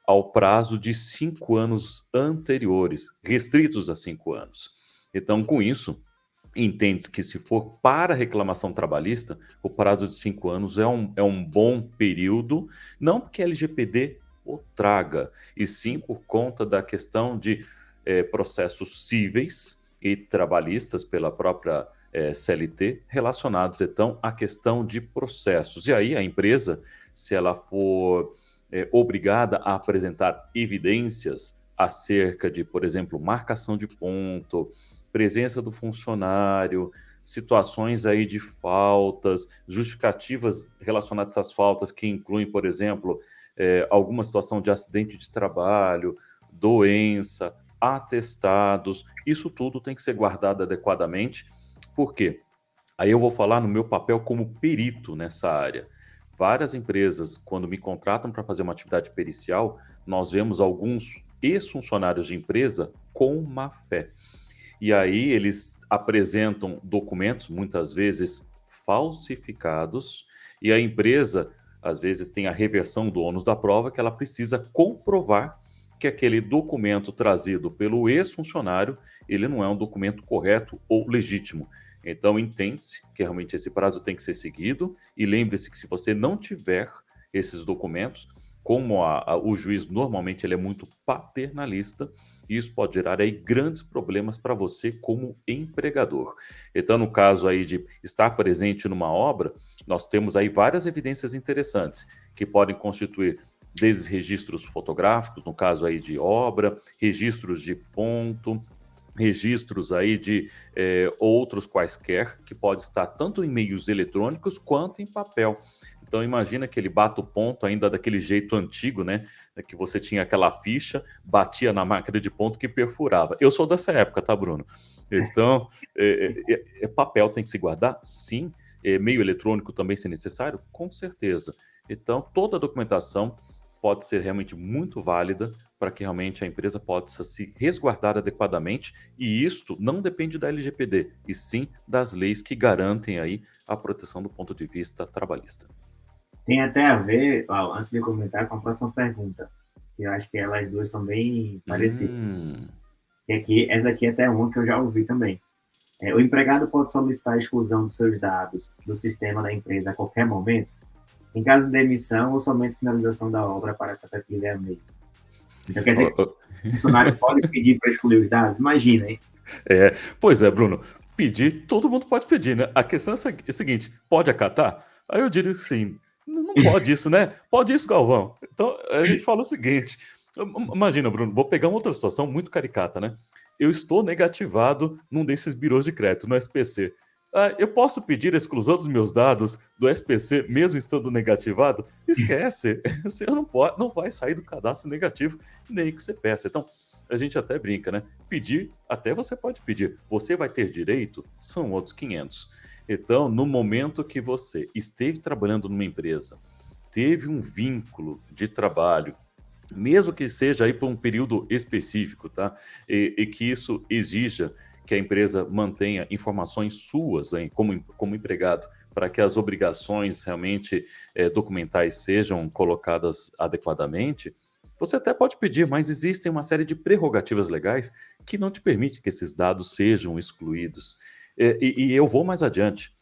ao prazo de 5 anos anteriores, restritos a 5 anos. Então, com isso, entende-se que se for para reclamação trabalhista, o prazo de 5 anos é um bom período, não porque a LGPD o traga, e sim por conta da questão de processos cíveis e trabalhistas pela própria CLT relacionados, então, à questão de processos. E aí a empresa, se ela for obrigada a apresentar evidências acerca de, por exemplo, marcação de ponto, presença do funcionário, situações aí de faltas, justificativas relacionadas às faltas que incluem, por exemplo, alguma situação de acidente de trabalho, doença, atestados, isso tudo tem que ser guardado adequadamente. Por quê? Aí eu vou falar no meu papel como perito nessa área. Várias empresas, quando me contratam para fazer uma atividade pericial, nós vemos alguns ex-funcionários de empresa com má fé. E aí eles apresentam documentos, muitas vezes falsificados, e a empresa, às vezes, tem a reversão do ônus da prova, que ela precisa comprovar que aquele documento trazido pelo ex-funcionário, ele não é um documento correto ou legítimo. Então, entende-se que realmente esse prazo tem que ser seguido, e lembre-se que se você não tiver esses documentos, como o juiz normalmente ele é muito paternalista, isso pode gerar aí grandes problemas para você como empregador. Então, no caso aí de estar presente numa obra, nós temos aí várias evidências interessantes, que podem constituir desde registros fotográficos, no caso aí de obra, registros de ponto, registros aí de outros quaisquer, que pode estar tanto em meios eletrônicos quanto em papel. Então imagina que ele bate o ponto ainda daquele jeito antigo, né? Que você tinha aquela ficha, batia na máquina de ponto que perfurava. Eu sou dessa época, tá, Bruno? Então, papel tem que se guardar? Sim. meio eletrônico também, se necessário? Com certeza. Então, toda a documentação pode ser realmente muito válida para que realmente a empresa possa se resguardar adequadamente, e isto não depende da LGPD, e sim das leis que garantem aí a proteção do ponto de vista trabalhista. Tem até a ver, ó, antes de comentar, com a próxima pergunta, que eu acho que elas duas são bem parecidas. Hum, E aqui, essa aqui é até uma que eu já ouvi também. O empregado pode solicitar a exclusão dos seus dados do sistema da empresa a qualquer momento, em caso de demissão ou somente finalização da obra para a tratativa e a meio. Então, quer dizer ó, que ó, o funcionário pode pedir para excluir os dados? Imagina, hein? pois é, Bruno, pedir, todo mundo pode pedir, né? A questão é a seguinte, pode acatar? Aí eu diria que sim, não pode isso, né? Pode isso, Galvão. Então, a gente fala o seguinte, imagina, Bruno, vou pegar uma outra situação muito caricata, né? Eu estou negativado num desses birôs de crédito, no SPC. Ah, eu posso pedir a exclusão dos meus dados do SPC mesmo estando negativado? Esquece, você não vai sair do cadastro negativo nem que você peça. Então, a gente até brinca, né? Pedir, até você pode pedir. Você vai ter direito? São outros 500. Então, no momento que você esteve trabalhando numa empresa, teve um vínculo de trabalho, mesmo que seja aí por um período específico, tá? E que isso exija que a empresa mantenha informações suas, hein, como empregado, para que as obrigações realmente documentais sejam colocadas adequadamente, você até pode pedir, mas existem uma série de prerrogativas legais que não te permite que esses dados sejam excluídos. E eu vou mais adiante.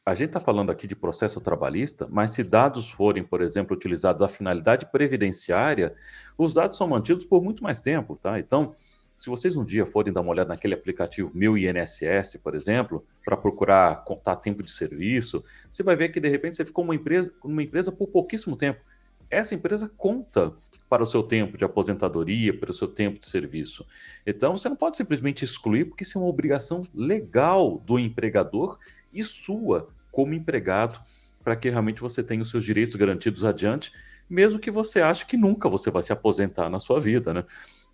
A gente está falando aqui de processo trabalhista, mas se dados forem, por exemplo, utilizados à finalidade previdenciária, os dados são mantidos por muito mais tempo, tá? Então, se vocês um dia forem dar uma olhada naquele aplicativo Meu INSS, por exemplo, para procurar contar tempo de serviço, você vai ver que de repente você ficou numa empresa por pouquíssimo tempo. Essa empresa conta para o seu tempo de aposentadoria, para o seu tempo de serviço. Então, você não pode simplesmente excluir, porque isso é uma obrigação legal do empregador e sua como empregado, para que realmente você tenha os seus direitos garantidos adiante, mesmo que você ache que nunca você vai se aposentar na sua vida, né?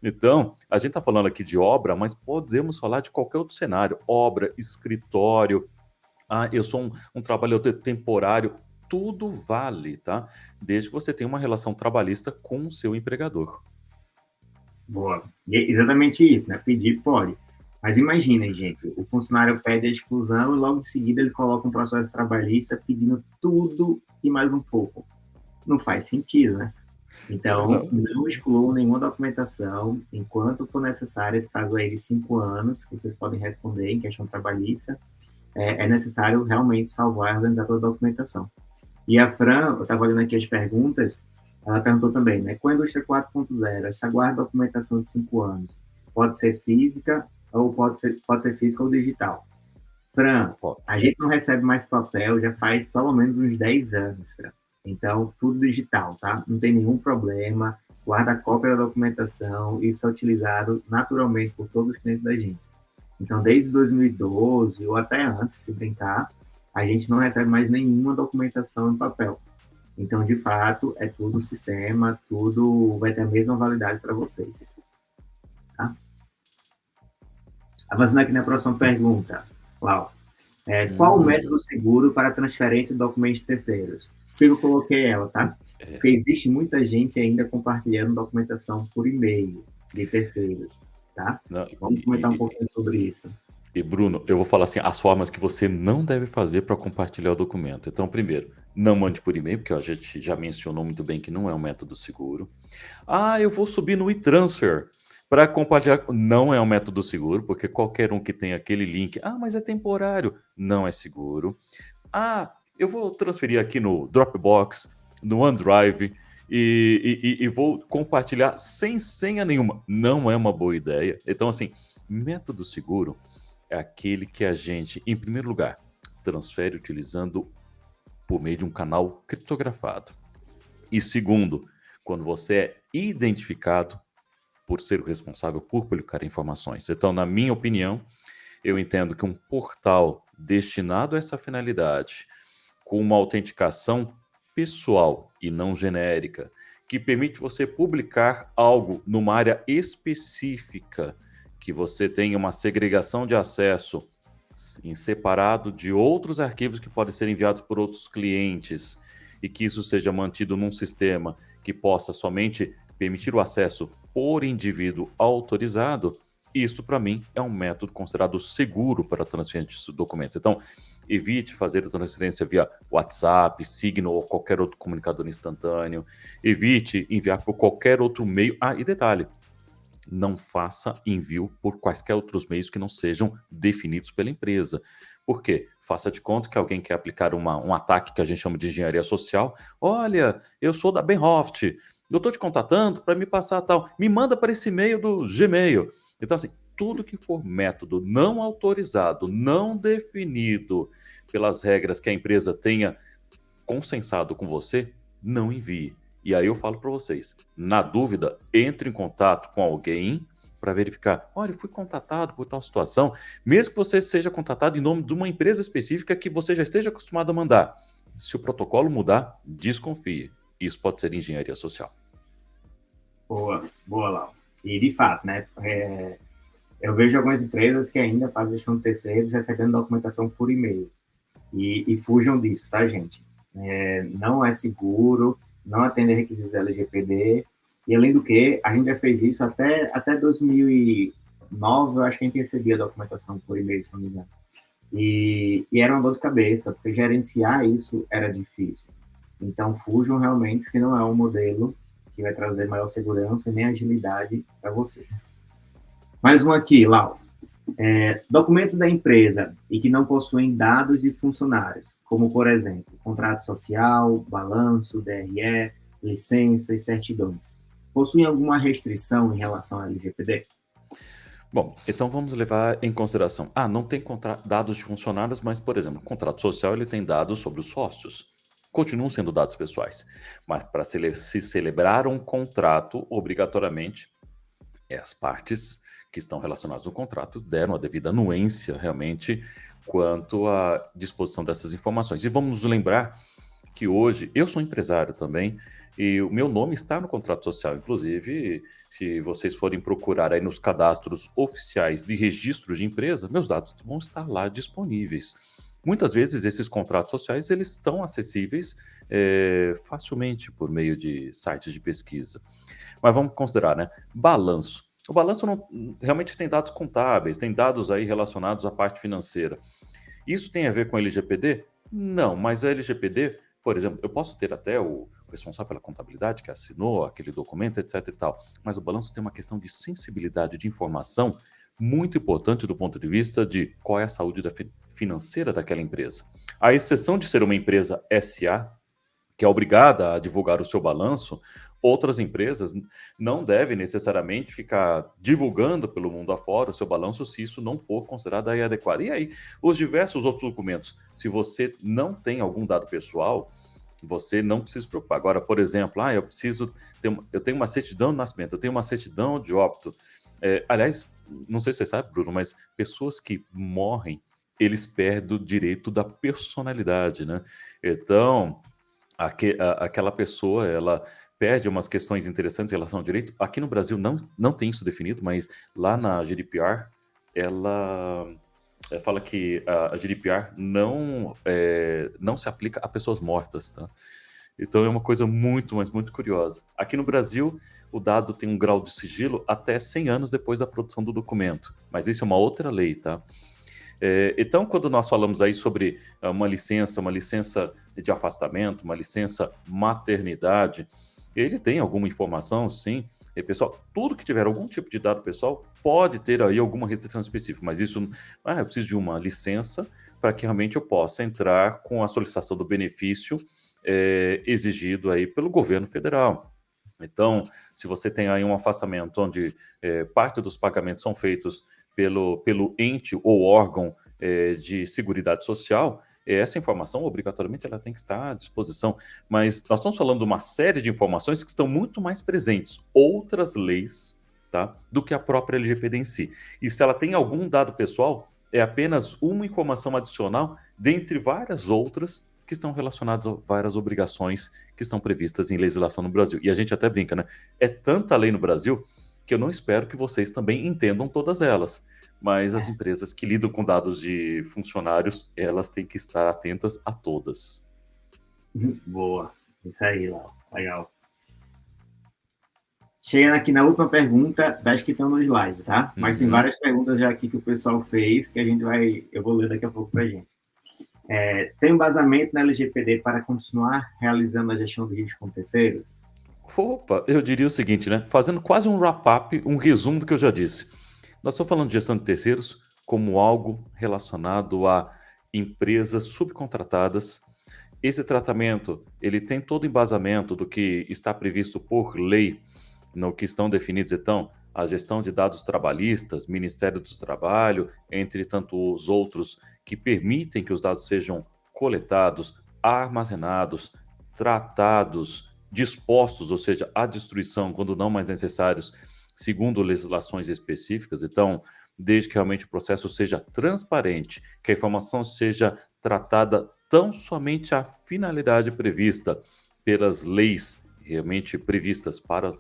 Então, a gente está falando aqui de obra, mas podemos falar de qualquer outro cenário. Obra, escritório, eu sou um trabalhador temporário, tudo vale, tá? Desde que você tenha uma relação trabalhista com o seu empregador. Boa. E é exatamente isso, né? Pedir pode. Mas imaginem, gente, o funcionário pede a exclusão e logo em seguida ele coloca um processo trabalhista pedindo tudo e mais um pouco. Não faz sentido, né? Então, Não. não excluam nenhuma documentação enquanto for necessário, esse prazo aí de 5 anos, que vocês podem responder em questão trabalhista, é necessário realmente salvar e organizar toda a documentação. E a Fran, eu estava olhando aqui as perguntas, ela perguntou também, né? Com a indústria 4.0, essa guarda documentação de 5 anos pode ser física ou pode ser física ou digital? Fran, a gente não recebe mais papel já faz pelo menos uns 10 anos, Fran. Então, tudo digital, tá? Não tem nenhum problema. Guarda a cópia da documentação. Isso é utilizado naturalmente por todos os clientes da gente. Então, desde 2012 ou até antes, se brincar, a gente não recebe mais nenhuma documentação em papel. Então, de fato, é tudo sistema, tudo vai ter a mesma validade para vocês. Tá? Avançando aqui na próxima pergunta, Lau. Qual o método seguro para transferência de documentos de terceiros? Por que eu coloquei ela, tá? Porque existe muita gente ainda compartilhando documentação por e-mail de terceiros, tá? Não, Vamos comentar um pouquinho sobre isso. E Bruno, eu vou falar assim, as formas que você não deve fazer para compartilhar o documento. Então, primeiro, não mande por e-mail, porque a gente já mencionou muito bem que não é um método seguro. Ah, eu vou subir no e-transfer para compartilhar. Não é um método seguro, porque qualquer um que tem aquele link, mas é temporário, não é seguro. Ah, eu vou transferir aqui no Dropbox, no OneDrive e vou compartilhar sem senha nenhuma. Não é uma boa ideia. Então, assim, método seguro é aquele que a gente, em primeiro lugar, transfere utilizando por meio de um canal criptografado. E segundo, quando você é identificado por ser o responsável por publicar informações. Então, na minha opinião, eu entendo que um portal destinado a essa finalidade, com uma autenticação pessoal e não genérica, que permite você publicar algo numa área específica, que você tenha uma segregação de acesso em separado de outros arquivos que podem ser enviados por outros clientes e que isso seja mantido num sistema que possa somente permitir o acesso por indivíduo autorizado, isso para mim é um método considerado seguro para a transferência de documentos. Então, evite fazer a transferência via WhatsApp, Signal ou qualquer outro comunicador instantâneo. Evite enviar por qualquer outro meio. Ah, e detalhe, não faça envio por quaisquer outros meios que não sejam definidos pela empresa. Por quê? Faça de conta que alguém quer aplicar um ataque que a gente chama de engenharia social. Olha, eu sou da Benhoft, eu estou te contatando para me passar tal. Me manda para esse e-mail do Gmail. Então, assim, tudo que for método não autorizado, não definido pelas regras que a empresa tenha consensado com você, não envie. E aí eu falo para vocês, na dúvida, entre em contato com alguém para verificar, olha, eu fui contatado por tal situação, mesmo que você seja contatado em nome de uma empresa específica que você já esteja acostumado a mandar. Se o protocolo mudar, desconfie. Isso pode ser engenharia social. Boa, boa, Lau. E de fato, né? Eu vejo algumas empresas que ainda fazem gestão de terceiros recebendo documentação por e-mail. E fujam disso, tá, gente? Não é seguro, não atende requisitos da LGPD, e além do que, a gente já fez isso até 2009, eu acho que a gente recebia a documentação por e-mail, se não me engano. E era uma dor de cabeça, porque gerenciar isso era difícil. Então, fujam realmente, que não é um modelo que vai trazer maior segurança nem agilidade para vocês. Mais um aqui, Lau. Documentos da empresa e que não possuem dados de funcionários, como, por exemplo, contrato social, balanço, DRE, licença e certidões, possuem alguma restrição em relação à LGPD? Bom, então vamos levar em consideração. Não tem dados de funcionários, mas, por exemplo, o contrato social ele tem dados sobre os sócios. Continuam sendo dados pessoais. Mas para se celebrar um contrato, obrigatoriamente, as partes que estão relacionadas ao contrato deram a devida anuência, realmente, quanto à disposição dessas informações. E vamos nos lembrar que hoje, eu sou empresário também, e o meu nome está no contrato social. Inclusive, se vocês forem procurar aí nos cadastros oficiais de registro de empresa, meus dados vão estar lá disponíveis. Muitas vezes esses contratos sociais eles estão acessíveis facilmente por meio de sites de pesquisa. Mas vamos considerar, né? Balanço. O balanço não, realmente tem dados contábeis, tem dados aí relacionados à parte financeira. Isso tem a ver com a LGPD? Não, mas a LGPD, por exemplo, eu posso ter até o responsável pela contabilidade que assinou aquele documento, etc e tal, mas o balanço tem uma questão de sensibilidade de informação muito importante do ponto de vista de qual é a saúde financeira daquela empresa. A exceção de ser uma empresa SA, que é obrigada a divulgar o seu balanço, outras empresas não devem necessariamente ficar divulgando pelo mundo afora o seu balanço se isso não for considerado aí adequado. E aí, os diversos outros documentos, se você não tem algum dado pessoal, você não precisa se preocupar. Agora, por exemplo, eu tenho uma certidão de nascimento, eu tenho uma certidão de óbito. Aliás, não sei se você sabe, Bruno, mas pessoas que morrem, eles perdem o direito da personalidade, né? Então, aquela pessoa, ela perde umas questões interessantes em relação ao direito. Aqui no Brasil não tem isso definido, mas lá na GDPR, ela fala que a GDPR não se aplica a pessoas mortas, tá? Então é uma coisa muito, mas muito curiosa. Aqui no Brasil, o dado tem um grau de sigilo até 100 anos depois da produção do documento. Mas isso é uma outra lei, tá? Então, quando nós falamos aí sobre uma licença de afastamento, uma licença maternidade, ele tem alguma informação, sim. E, pessoal, tudo que tiver algum tipo de dado pessoal pode ter aí alguma restrição específica, mas isso, eu preciso de uma licença para que realmente eu possa entrar com a solicitação do benefício exigido aí pelo governo federal. Então, se você tem aí um afastamento onde parte dos pagamentos são feitos pelo ente ou órgão de seguridade social, essa informação, obrigatoriamente, ela tem que estar à disposição. Mas nós estamos falando de uma série de informações que estão muito mais presentes, outras leis, tá, do que a própria LGPD em si. E se ela tem algum dado pessoal, é apenas uma informação adicional dentre várias outras que estão relacionadas a várias obrigações que estão previstas em legislação no Brasil. E a gente até brinca, né? É tanta lei no Brasil que eu não espero que vocês também entendam todas elas. mas as empresas que lidam com dados de funcionários, elas têm que estar atentas a todas. Boa. Isso aí, Lau. Legal. Chegando aqui na última pergunta das que estão no slide, tá? Mas tem várias perguntas já aqui que o pessoal fez que eu vou ler daqui a pouco para a gente. Tem embasamento na LGPD para continuar realizando a gestão de risco com terceiros? Opa, eu diria o seguinte, né? Fazendo quase um wrap-up, um resumo do que eu já disse. Nós estamos falando de gestão de terceiros como algo relacionado a empresas subcontratadas. Esse tratamento, ele tem todo o embasamento do que está previsto por lei, no que estão definidos, então, a gestão de dados trabalhistas, Ministério do Trabalho, entre tantos outros, que permitem que os dados sejam coletados, armazenados, tratados, dispostos, ou seja, à destruição quando não mais necessários, segundo legislações específicas. Então, desde que realmente o processo seja transparente, que a informação seja tratada tão somente à finalidade prevista pelas leis realmente previstas para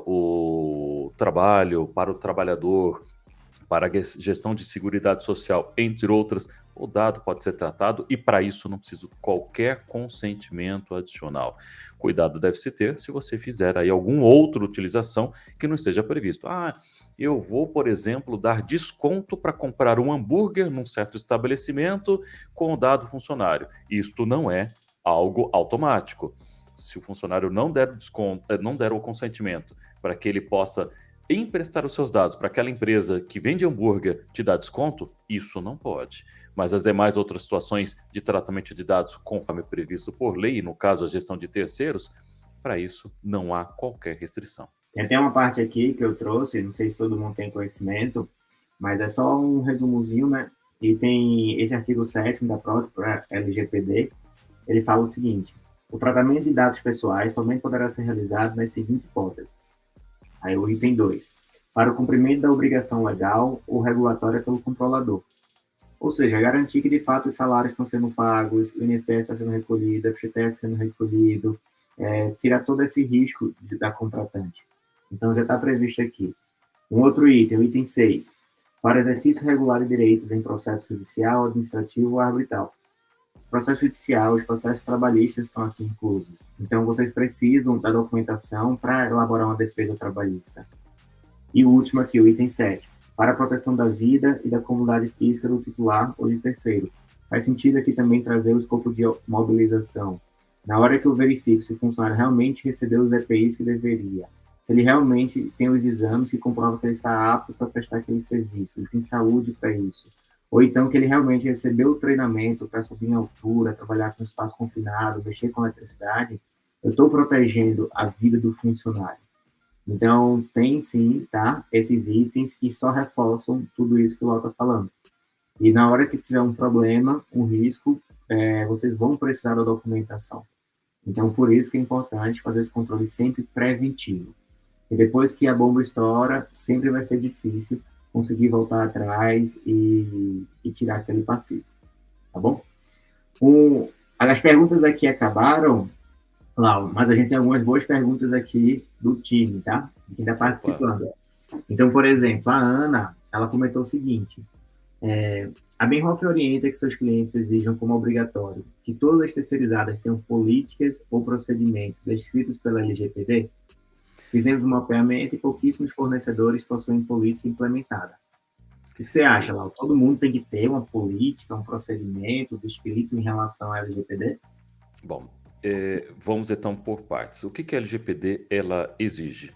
o trabalho, para o trabalhador, para a gestão de seguridade social, entre outras, o dado pode ser tratado e para isso não precisa qualquer consentimento adicional. Cuidado deve-se ter se você fizer aí alguma outra utilização que não esteja previsto. Eu vou, por exemplo, dar desconto para comprar um hambúrguer num certo estabelecimento com o dado funcionário. Isto não é algo automático. Se o funcionário não der desconto, não der o consentimento para que ele possa emprestar os seus dados para aquela empresa que vende hambúrguer te dar desconto, isso não pode. Mas as demais outras situações de tratamento de dados conforme previsto por lei, no caso a gestão de terceiros, para isso não há qualquer restrição. Tem até uma parte aqui que eu trouxe, não sei se todo mundo tem conhecimento, mas é só um resumozinho, né? E tem esse artigo 7º da própria LGPD, ele fala o seguinte: o tratamento de dados pessoais somente poderá ser realizado nas seguintes hipóteses. Aí o item 2. Para o cumprimento da obrigação legal ou regulatória pelo controlador. Ou seja, garantir que de fato os salários estão sendo pagos, o INSS está sendo recolhido, o FGTS sendo recolhido, tirar todo esse risco da contratante. Então já está previsto aqui. Um outro item, o item 6. Para exercício regular de direitos em processo judicial, administrativo ou arbitral. Processo judicial, os processos trabalhistas estão aqui inclusos. Então, vocês precisam da documentação para elaborar uma defesa trabalhista. E o último aqui, o item 7. Para a proteção da vida e da comunidade física do titular ou de terceiro. Faz sentido aqui também trazer o escopo de mobilização. Na hora que eu verifico se o funcionário realmente recebeu os EPIs que deveria, se ele realmente tem os exames que comprovam que ele está apto para prestar aquele serviço, ele tem saúde para isso. Ou então que ele realmente recebeu o treinamento para subir em altura, trabalhar com espaço confinado, mexer com eletricidade, eu estou protegendo a vida do funcionário. Então, tem sim, tá? Esses itens que só reforçam tudo isso que o Lau está falando. E na hora que tiver um problema, um risco, vocês vão precisar da documentação. Então, por isso que é importante fazer esse controle sempre preventivo. E depois que a bomba estoura, sempre vai ser difícil conseguir voltar atrás e tirar aquele passivo, tá bom? As perguntas aqui acabaram, Lau, mas a gente tem algumas boas perguntas aqui do time, tá? Quem está participando. Então, por exemplo, a Ana, ela comentou o seguinte: a Benhoff orienta que seus clientes exijam como obrigatório que todas as terceirizadas tenham políticas ou procedimentos descritos pela LGPD? Fizemos um mapeamento e pouquíssimos fornecedores possuem política implementada. O que você acha, Lau? Todo mundo tem que ter uma política, um procedimento descrito em relação à LGPD? Bom, vamos então por partes. O que a LGPD ela exige?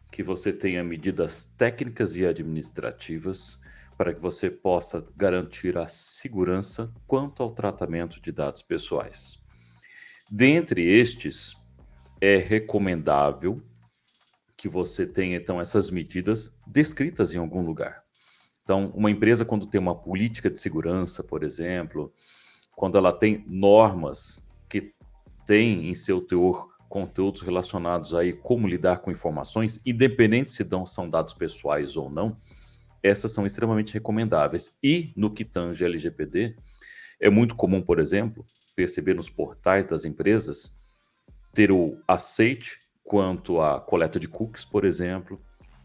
Que você tenha medidas técnicas e administrativas para que você possa garantir a segurança quanto ao tratamento de dados pessoais. Dentre estes, é recomendável que você tenha, então, essas medidas descritas em algum lugar. Então, uma empresa, quando tem uma política de segurança, por exemplo, quando ela tem normas que têm em seu teor conteúdos relacionados aí como lidar com informações, independente se são dados pessoais ou não, essas são extremamente recomendáveis. E no que tange LGPD, é muito comum, por exemplo, perceber nos portais das empresas ter o aceite quanto à coleta de cookies, por exemplo,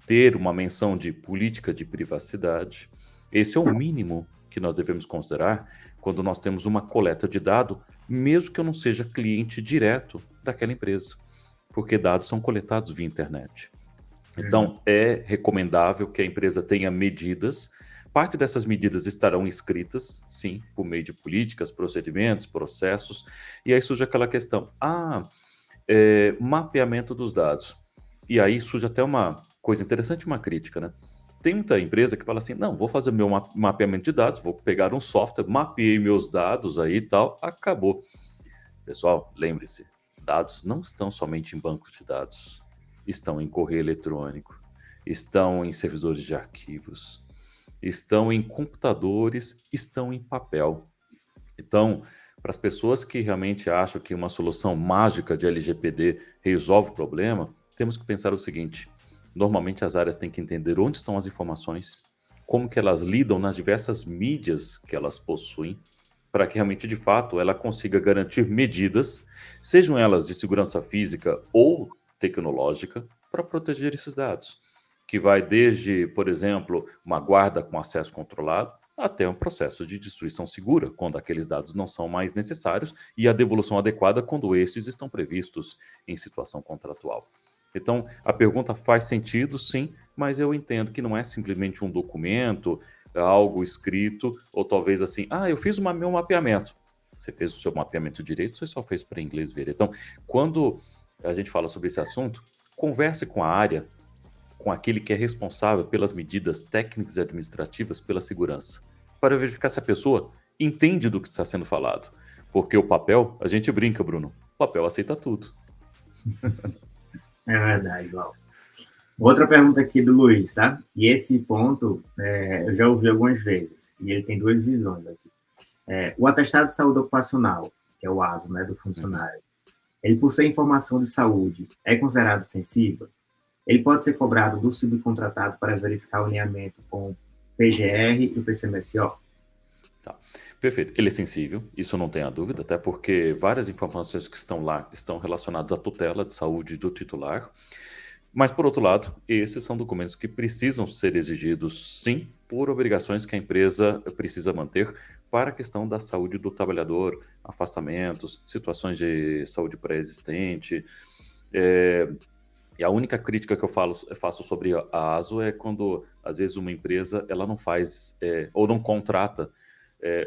ter uma menção de política de privacidade. Esse é o mínimo que nós devemos considerar quando nós temos uma coleta de dado, mesmo que eu não seja cliente direto daquela empresa, porque dados são coletados via internet. Então, é recomendável que a empresa tenha medidas. Parte dessas medidas estarão escritas, sim, por meio de políticas, procedimentos, processos. E aí surge aquela questão: mapeamento dos dados. E aí surge até uma coisa interessante, uma crítica, né? Tem muita empresa que fala assim: não, vou fazer meu mapeamento de dados, vou pegar um software, mapeei meus dados aí e tal, acabou. Pessoal, lembre-se, dados não estão somente em bancos de dados, estão em correio eletrônico, estão em servidores de arquivos, estão em computadores, estão em papel. Então, para as pessoas que realmente acham que uma solução mágica de LGPD resolve o problema, temos que pensar o seguinte: normalmente as áreas têm que entender onde estão as informações, como que elas lidam nas diversas mídias que elas possuem, para que realmente, de fato, ela consiga garantir medidas, sejam elas de segurança física ou tecnológica, para proteger esses dados, que vai desde, por exemplo, uma guarda com acesso controlado, até um processo de destruição segura, quando aqueles dados não são mais necessários, e a devolução adequada quando esses estão previstos em situação contratual. Então, a pergunta faz sentido, sim, mas eu entendo que não é simplesmente um documento, algo escrito, ou talvez assim: eu fiz meu mapeamento. Você fez o seu mapeamento direito, você só fez para inglês ver. Então, quando a gente fala sobre esse assunto, converse com a área, com aquele que é responsável pelas medidas técnicas e administrativas pela segurança, para verificar se a pessoa entende do que está sendo falado. Porque o papel, a gente brinca, Bruno, o papel aceita tudo. É verdade, Val. Outra pergunta aqui do Luiz, tá? E esse ponto eu já ouvi algumas vezes, e ele tem duas visões aqui. O atestado de saúde ocupacional, que é o ASO, né, do funcionário, ele, por ser informação de saúde, é considerado sensível? Ele pode ser cobrado do subcontratado para verificar o alinhamento com o PGR e o PCMSO? Tá. Perfeito. Ele é sensível, isso não tenha dúvida, até porque várias informações que estão lá estão relacionadas à tutela de saúde do titular. Mas, por outro lado, esses são documentos que precisam ser exigidos, sim, por obrigações que a empresa precisa manter para a questão da saúde do trabalhador, afastamentos, situações de saúde pré-existente. E a única crítica que eu faço sobre a ASO é quando, às vezes, uma empresa ela não faz ou não contrata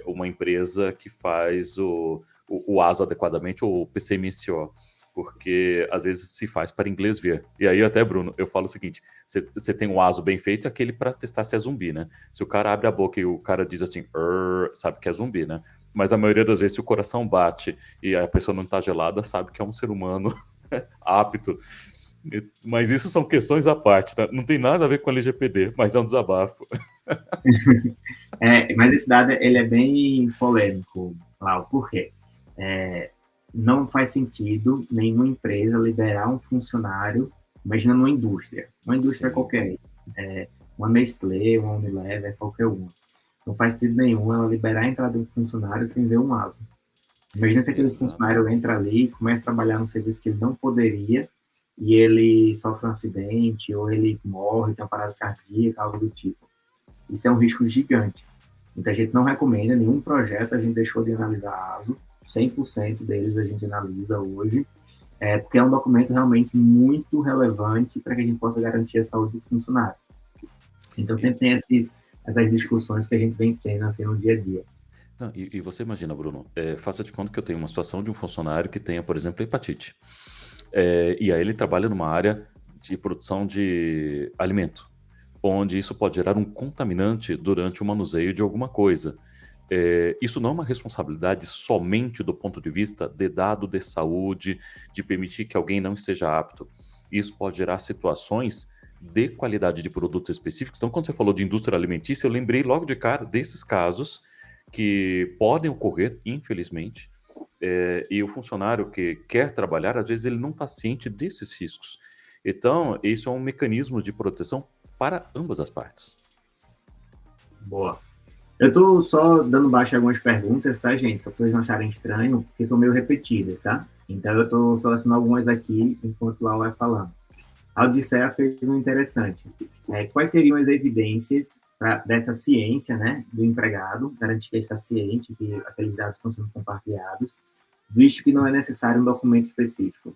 uma empresa que faz o ASO adequadamente, ou o PCMSO, porque às vezes se faz para inglês ver. E aí até, Bruno, eu falo o seguinte: você tem um ASO bem feito, é aquele para testar se é zumbi, né? Se o cara abre a boca e o cara diz assim, sabe que é zumbi, né? Mas a maioria das vezes, se o coração bate e a pessoa não está gelada, sabe que é um ser humano apto. Mas isso são questões à parte, tá? Não tem nada a ver com a LGPD, mas é um desabafo. Mas esse dado ele é bem polêmico, Lau. Por quê? Não faz sentido nenhuma empresa liberar um funcionário, imagina uma indústria Sim. Qualquer, uma Nestlé, uma Unilever, qualquer uma. Não faz sentido nenhum ela liberar a entrada de um funcionário sem ver um ASO. Imagina se aquele funcionário entra ali e começa a trabalhar no serviço que ele não poderia, e ele sofre um acidente, ou ele morre, tem uma parada cardíaca, algo do tipo. Isso é um risco gigante. Então, a gente não recomenda nenhum projeto, a gente deixou de analisar a ASO, 100% deles a gente analisa hoje, porque é um documento realmente muito relevante para que a gente possa garantir a saúde do funcionário. Então, sempre tem essas discussões que a gente vem tendo assim, no dia a dia. Não, e você imagina, Bruno, faça de conta que eu tenho uma situação de um funcionário que tenha, por exemplo, hepatite. E aí ele trabalha numa área de produção de alimento, onde isso pode gerar um contaminante durante o manuseio de alguma coisa. Isso não é uma responsabilidade somente do ponto de vista de dado de saúde, de permitir que alguém não esteja apto. Isso pode gerar situações de qualidade de produtos específicos. Então, quando você falou de indústria alimentícia, eu lembrei logo de cara desses casos que podem ocorrer, infelizmente, e o funcionário que quer trabalhar, às vezes ele não está ciente desses riscos. Então, isso é um mecanismo de proteção para ambas as partes. Boa. Eu estou só dando baixo em algumas perguntas, tá, gente? Só para vocês não acharem estranho, porque são meio repetidas, tá? Então, eu estou selecionando algumas aqui, enquanto lá vai falando. A Odisseia fez um interessante. Quais seriam as evidências dessa ciência, né, do empregado, garantir que ele está ciente que aqueles dados estão sendo compartilhados, visto que não é necessário um documento específico.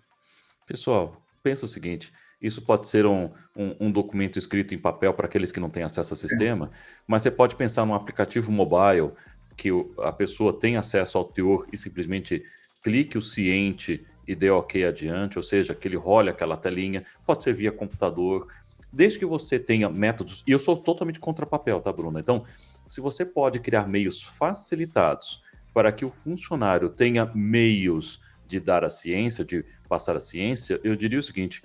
Pessoal, pensa o seguinte: isso pode ser um documento escrito em papel para aqueles que não têm acesso ao sistema, mas você pode pensar num aplicativo mobile que a pessoa tem acesso ao teor e simplesmente clique o ciente e dê OK adiante, ou seja, que ele role aquela telinha, pode ser via computador, desde que você tenha métodos, e eu sou totalmente contra papel, tá, Bruna? Então, se você pode criar meios facilitados para que o funcionário tenha meios de dar a ciência, de passar a ciência, eu diria o seguinte: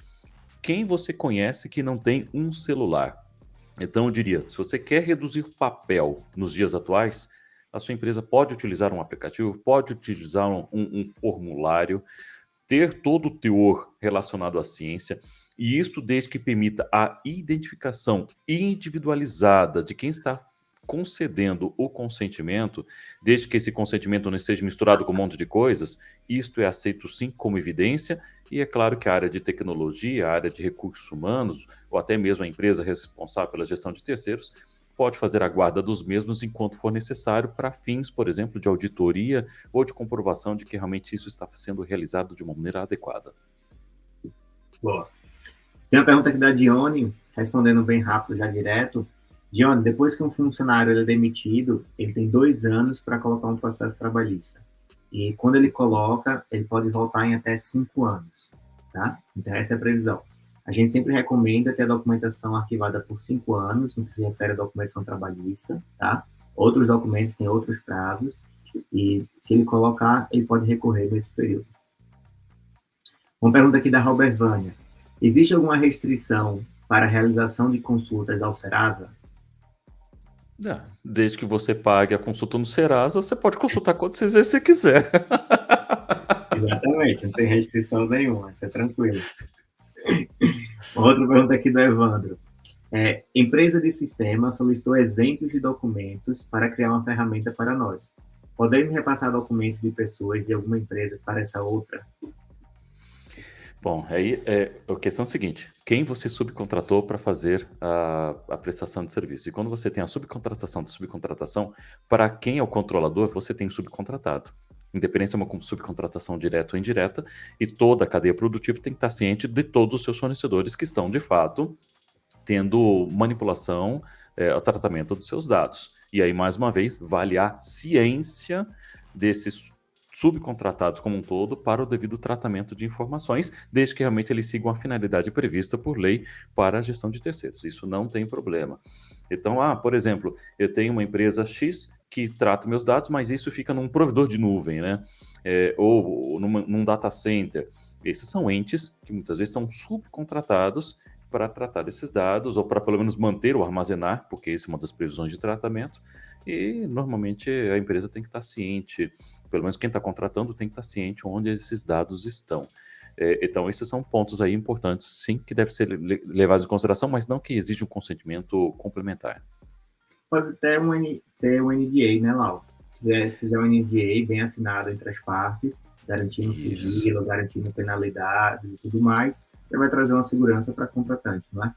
quem você conhece que não tem um celular? Então eu diria, se você quer reduzir papel nos dias atuais, a sua empresa pode utilizar um aplicativo, pode utilizar um formulário, ter todo o teor relacionado à ciência, e isso desde que permita a identificação individualizada de quem está concedendo o consentimento, desde que esse consentimento não esteja misturado com um monte de coisas, isto é aceito sim como evidência, e é claro que a área de tecnologia, a área de recursos humanos, ou até mesmo a empresa responsável pela gestão de terceiros, pode fazer a guarda dos mesmos enquanto for necessário para fins, por exemplo, de auditoria ou de comprovação de que realmente isso está sendo realizado de uma maneira adequada. Boa. Tem uma pergunta aqui da Dione, respondendo bem rápido, já direto. Dione, depois que um funcionário é demitido, ele tem 2 anos para colocar um processo trabalhista. E quando ele coloca, ele pode voltar em até 5 anos, tá? Então, essa é a previsão. A gente sempre recomenda ter a documentação arquivada por 5 anos, no que se refere à documentação trabalhista, tá? Outros documentos têm outros prazos, e se ele colocar, ele pode recorrer nesse período. Uma pergunta aqui da Robert Vânia. Existe alguma restrição para a realização de consultas ao Serasa? Desde que você pague a consulta no Serasa, você pode consultar quantas vezes você quiser. Exatamente, não tem restrição nenhuma, isso é tranquilo. Outra pergunta aqui do Evandro. Empresa de sistema solicitou exemplos de documentos para criar uma ferramenta para nós. Podemos repassar documentos de pessoas de alguma empresa para essa outra? Bom, aí a questão é a seguinte: quem você subcontratou para fazer a prestação de serviço? E quando você tem a subcontratação da subcontratação, para quem é o controlador, você tem subcontratado. Independente se é uma subcontratação direta ou indireta, e toda a cadeia produtiva tem que estar ciente de todos os seus fornecedores que estão, de fato, tendo manipulação, o tratamento dos seus dados. E aí, mais uma vez, vale a ciência desses subcontratados como um todo para o devido tratamento de informações, desde que realmente eles sigam a finalidade prevista por lei para a gestão de terceiros. Isso não tem problema. Então, por exemplo, eu tenho uma empresa X que trata meus dados, mas isso fica num provedor de nuvem, né? Ou num data center. Esses são entes que muitas vezes são subcontratados para tratar desses dados, ou para pelo menos manter ou armazenar, porque essa é uma das previsões de tratamento, e normalmente a empresa tem que estar ciente, pelo menos quem está contratando tem que estar ciente onde esses dados estão. Então, esses são pontos aí importantes, sim, que devem ser levados em consideração, mas não que exija um consentimento complementar. Pode até ser um NDA, né, Lau? Se fizer um NDA bem assinado entre as partes, garantindo sigilo, garantindo penalidades e tudo mais, você vai trazer uma segurança para a contratante, não é?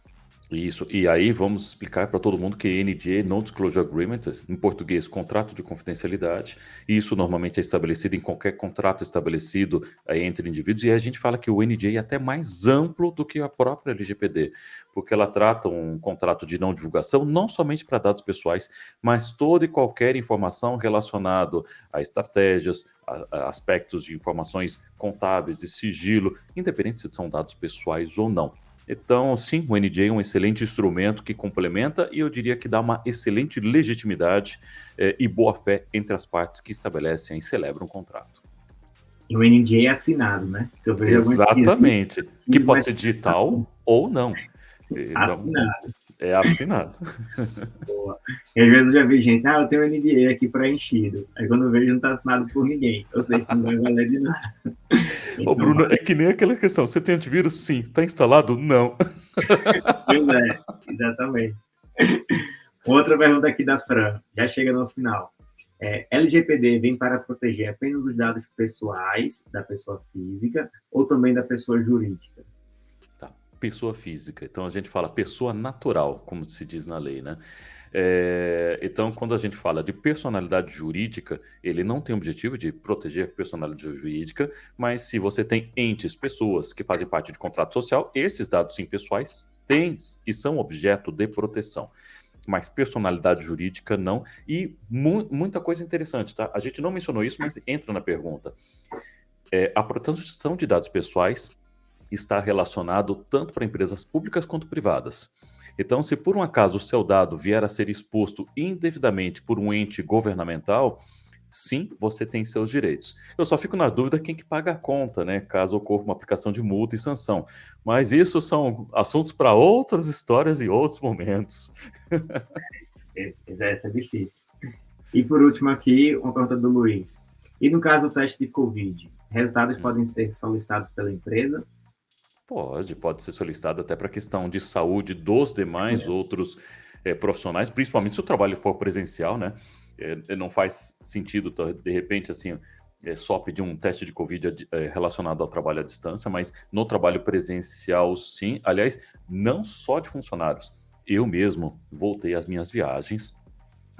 Isso, e aí vamos explicar para todo mundo que NDA, Non-Disclosure Agreement, em português, contrato de confidencialidade, e isso normalmente é estabelecido em qualquer contrato estabelecido entre indivíduos, e a gente fala que o NDA é até mais amplo do que a própria LGPD, porque ela trata um contrato de não divulgação não somente para dados pessoais, mas toda e qualquer informação relacionada a estratégias, a aspectos de informações contábeis, de sigilo, independente se são dados pessoais ou não. Então, sim, o NDA é um excelente instrumento que complementa e eu diria que dá uma excelente legitimidade e boa-fé entre as partes que estabelecem e celebram um contrato. E o NDA é assinado, né? Exatamente. Que pode ser digital ou não. Então, assinado. É assinado. Boa. E às vezes eu já vi gente, eu tenho um NDA aqui preenchido. Aí quando eu vejo, não está assinado por ninguém. Ou seja, não vai valer de nada. Ô, Bruno, é que nem aquela questão. Você tem antivírus? Sim. Está instalado? Não. Pois é, exatamente. Outra pergunta aqui da Fran, já chega no final. LGPD vem para proteger apenas os dados pessoais da pessoa física ou também da pessoa jurídica? Tá. pessoa física. Então a gente fala pessoa natural, como se diz na lei, né? Então, quando a gente fala de personalidade jurídica, ele não tem o objetivo de proteger a personalidade jurídica, mas se você tem entes, pessoas que fazem parte de contrato social, esses dados sim pessoais têm e são objeto de proteção. Mas personalidade jurídica não. E muita coisa interessante, tá? A gente não mencionou isso, mas entra na pergunta. A proteção de dados pessoais está relacionado tanto para empresas públicas quanto privadas. Então, se por um acaso o seu dado vier a ser exposto indevidamente por um ente governamental, sim, você tem seus direitos. Eu só fico na dúvida quem que paga a conta, né? Caso ocorra uma aplicação de multa e sanção. Mas isso são assuntos para outras histórias e outros momentos. Essa é difícil. E por último aqui, uma pergunta do Luiz. E no caso do teste de Covid, resultados podem ser solicitados pela empresa? Pode ser solicitado até para questão de saúde dos demais outros profissionais, principalmente se o trabalho for presencial, né? Não faz sentido, de repente, assim, só pedir um teste de Covid relacionado ao trabalho à distância, mas no trabalho presencial, sim. Aliás, não só de funcionários. Eu mesmo voltei às minhas viagens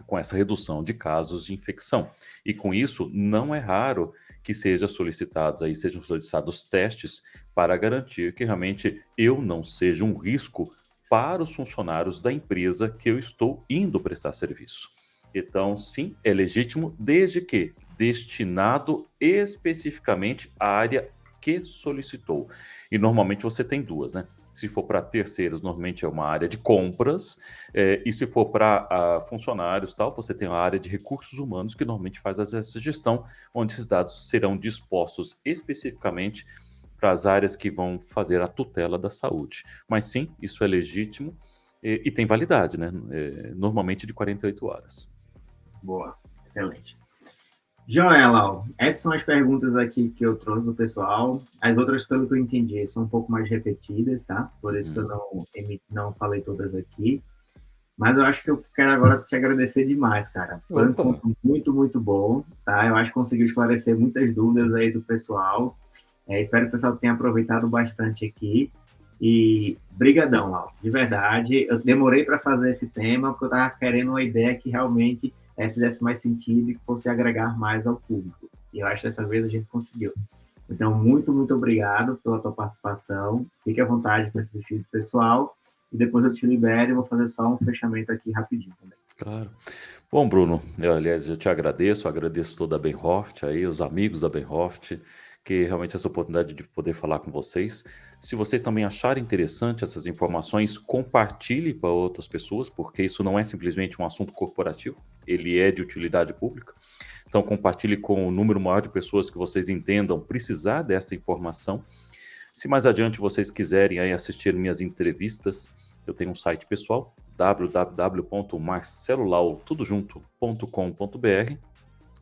com essa redução de casos de infecção. E com isso, não é raro que sejam solicitados testes para garantir que realmente eu não seja um risco para os funcionários da empresa que eu estou indo prestar serviço. Então, sim, é legítimo, desde que destinado especificamente à área que solicitou. E normalmente você tem duas, né? Se for para terceiros, normalmente é uma área de compras, e se for para funcionários, tal, você tem a área de recursos humanos, que normalmente faz essa gestão, onde esses dados serão dispostos especificamente para as áreas que vão fazer a tutela da saúde. Mas sim, isso é legítimo e tem validade, né? Normalmente de 48 horas. Boa, excelente. Joela, essas são as perguntas aqui que eu trouxe do pessoal. As outras, pelo que eu entendi, são um pouco mais repetidas, tá? Por isso que eu não falei todas aqui. Mas eu acho que eu quero agora te agradecer demais, cara. Foi um encontro muito, muito bom, tá? Eu acho que conseguiu esclarecer muitas dúvidas aí do pessoal. Espero que o pessoal tenha aproveitado bastante aqui. E brigadão, Lau. De verdade, eu demorei para fazer esse tema, porque eu estava querendo uma ideia que realmente fizesse mais sentido e que fosse agregar mais ao público. E eu acho que dessa vez a gente conseguiu. Então, muito, muito obrigado pela tua participação. Fique à vontade com esse desfile pessoal. E depois eu te libero e vou fazer só um fechamento aqui rapidinho também. Claro. Bom, Bruno, aliás, eu te agradeço toda a Benhoft aí, os amigos da Benhoft, que realmente essa oportunidade de poder falar com vocês. Se vocês também acharem interessante essas informações, compartilhe para outras pessoas, porque isso não é simplesmente um assunto corporativo, ele é de utilidade pública. Então, compartilhe com o número maior de pessoas que vocês entendam precisar dessa informação. Se mais adiante vocês quiserem aí assistir minhas entrevistas, eu tenho um site pessoal, www.marcelolau.com.br,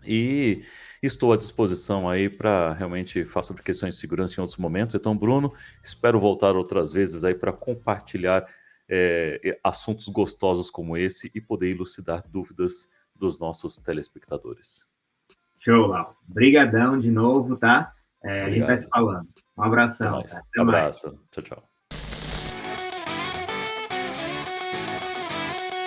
e estou à disposição aí para realmente falar sobre questões de segurança em outros momentos. Então, Bruno, espero voltar outras vezes aí para compartilhar assuntos gostosos como esse e poder elucidar dúvidas dos nossos telespectadores. Show, Lau. Brigadão de novo, tá? A gente vai se falando. Um abração. Até mais. Abraço. Tchau, tchau.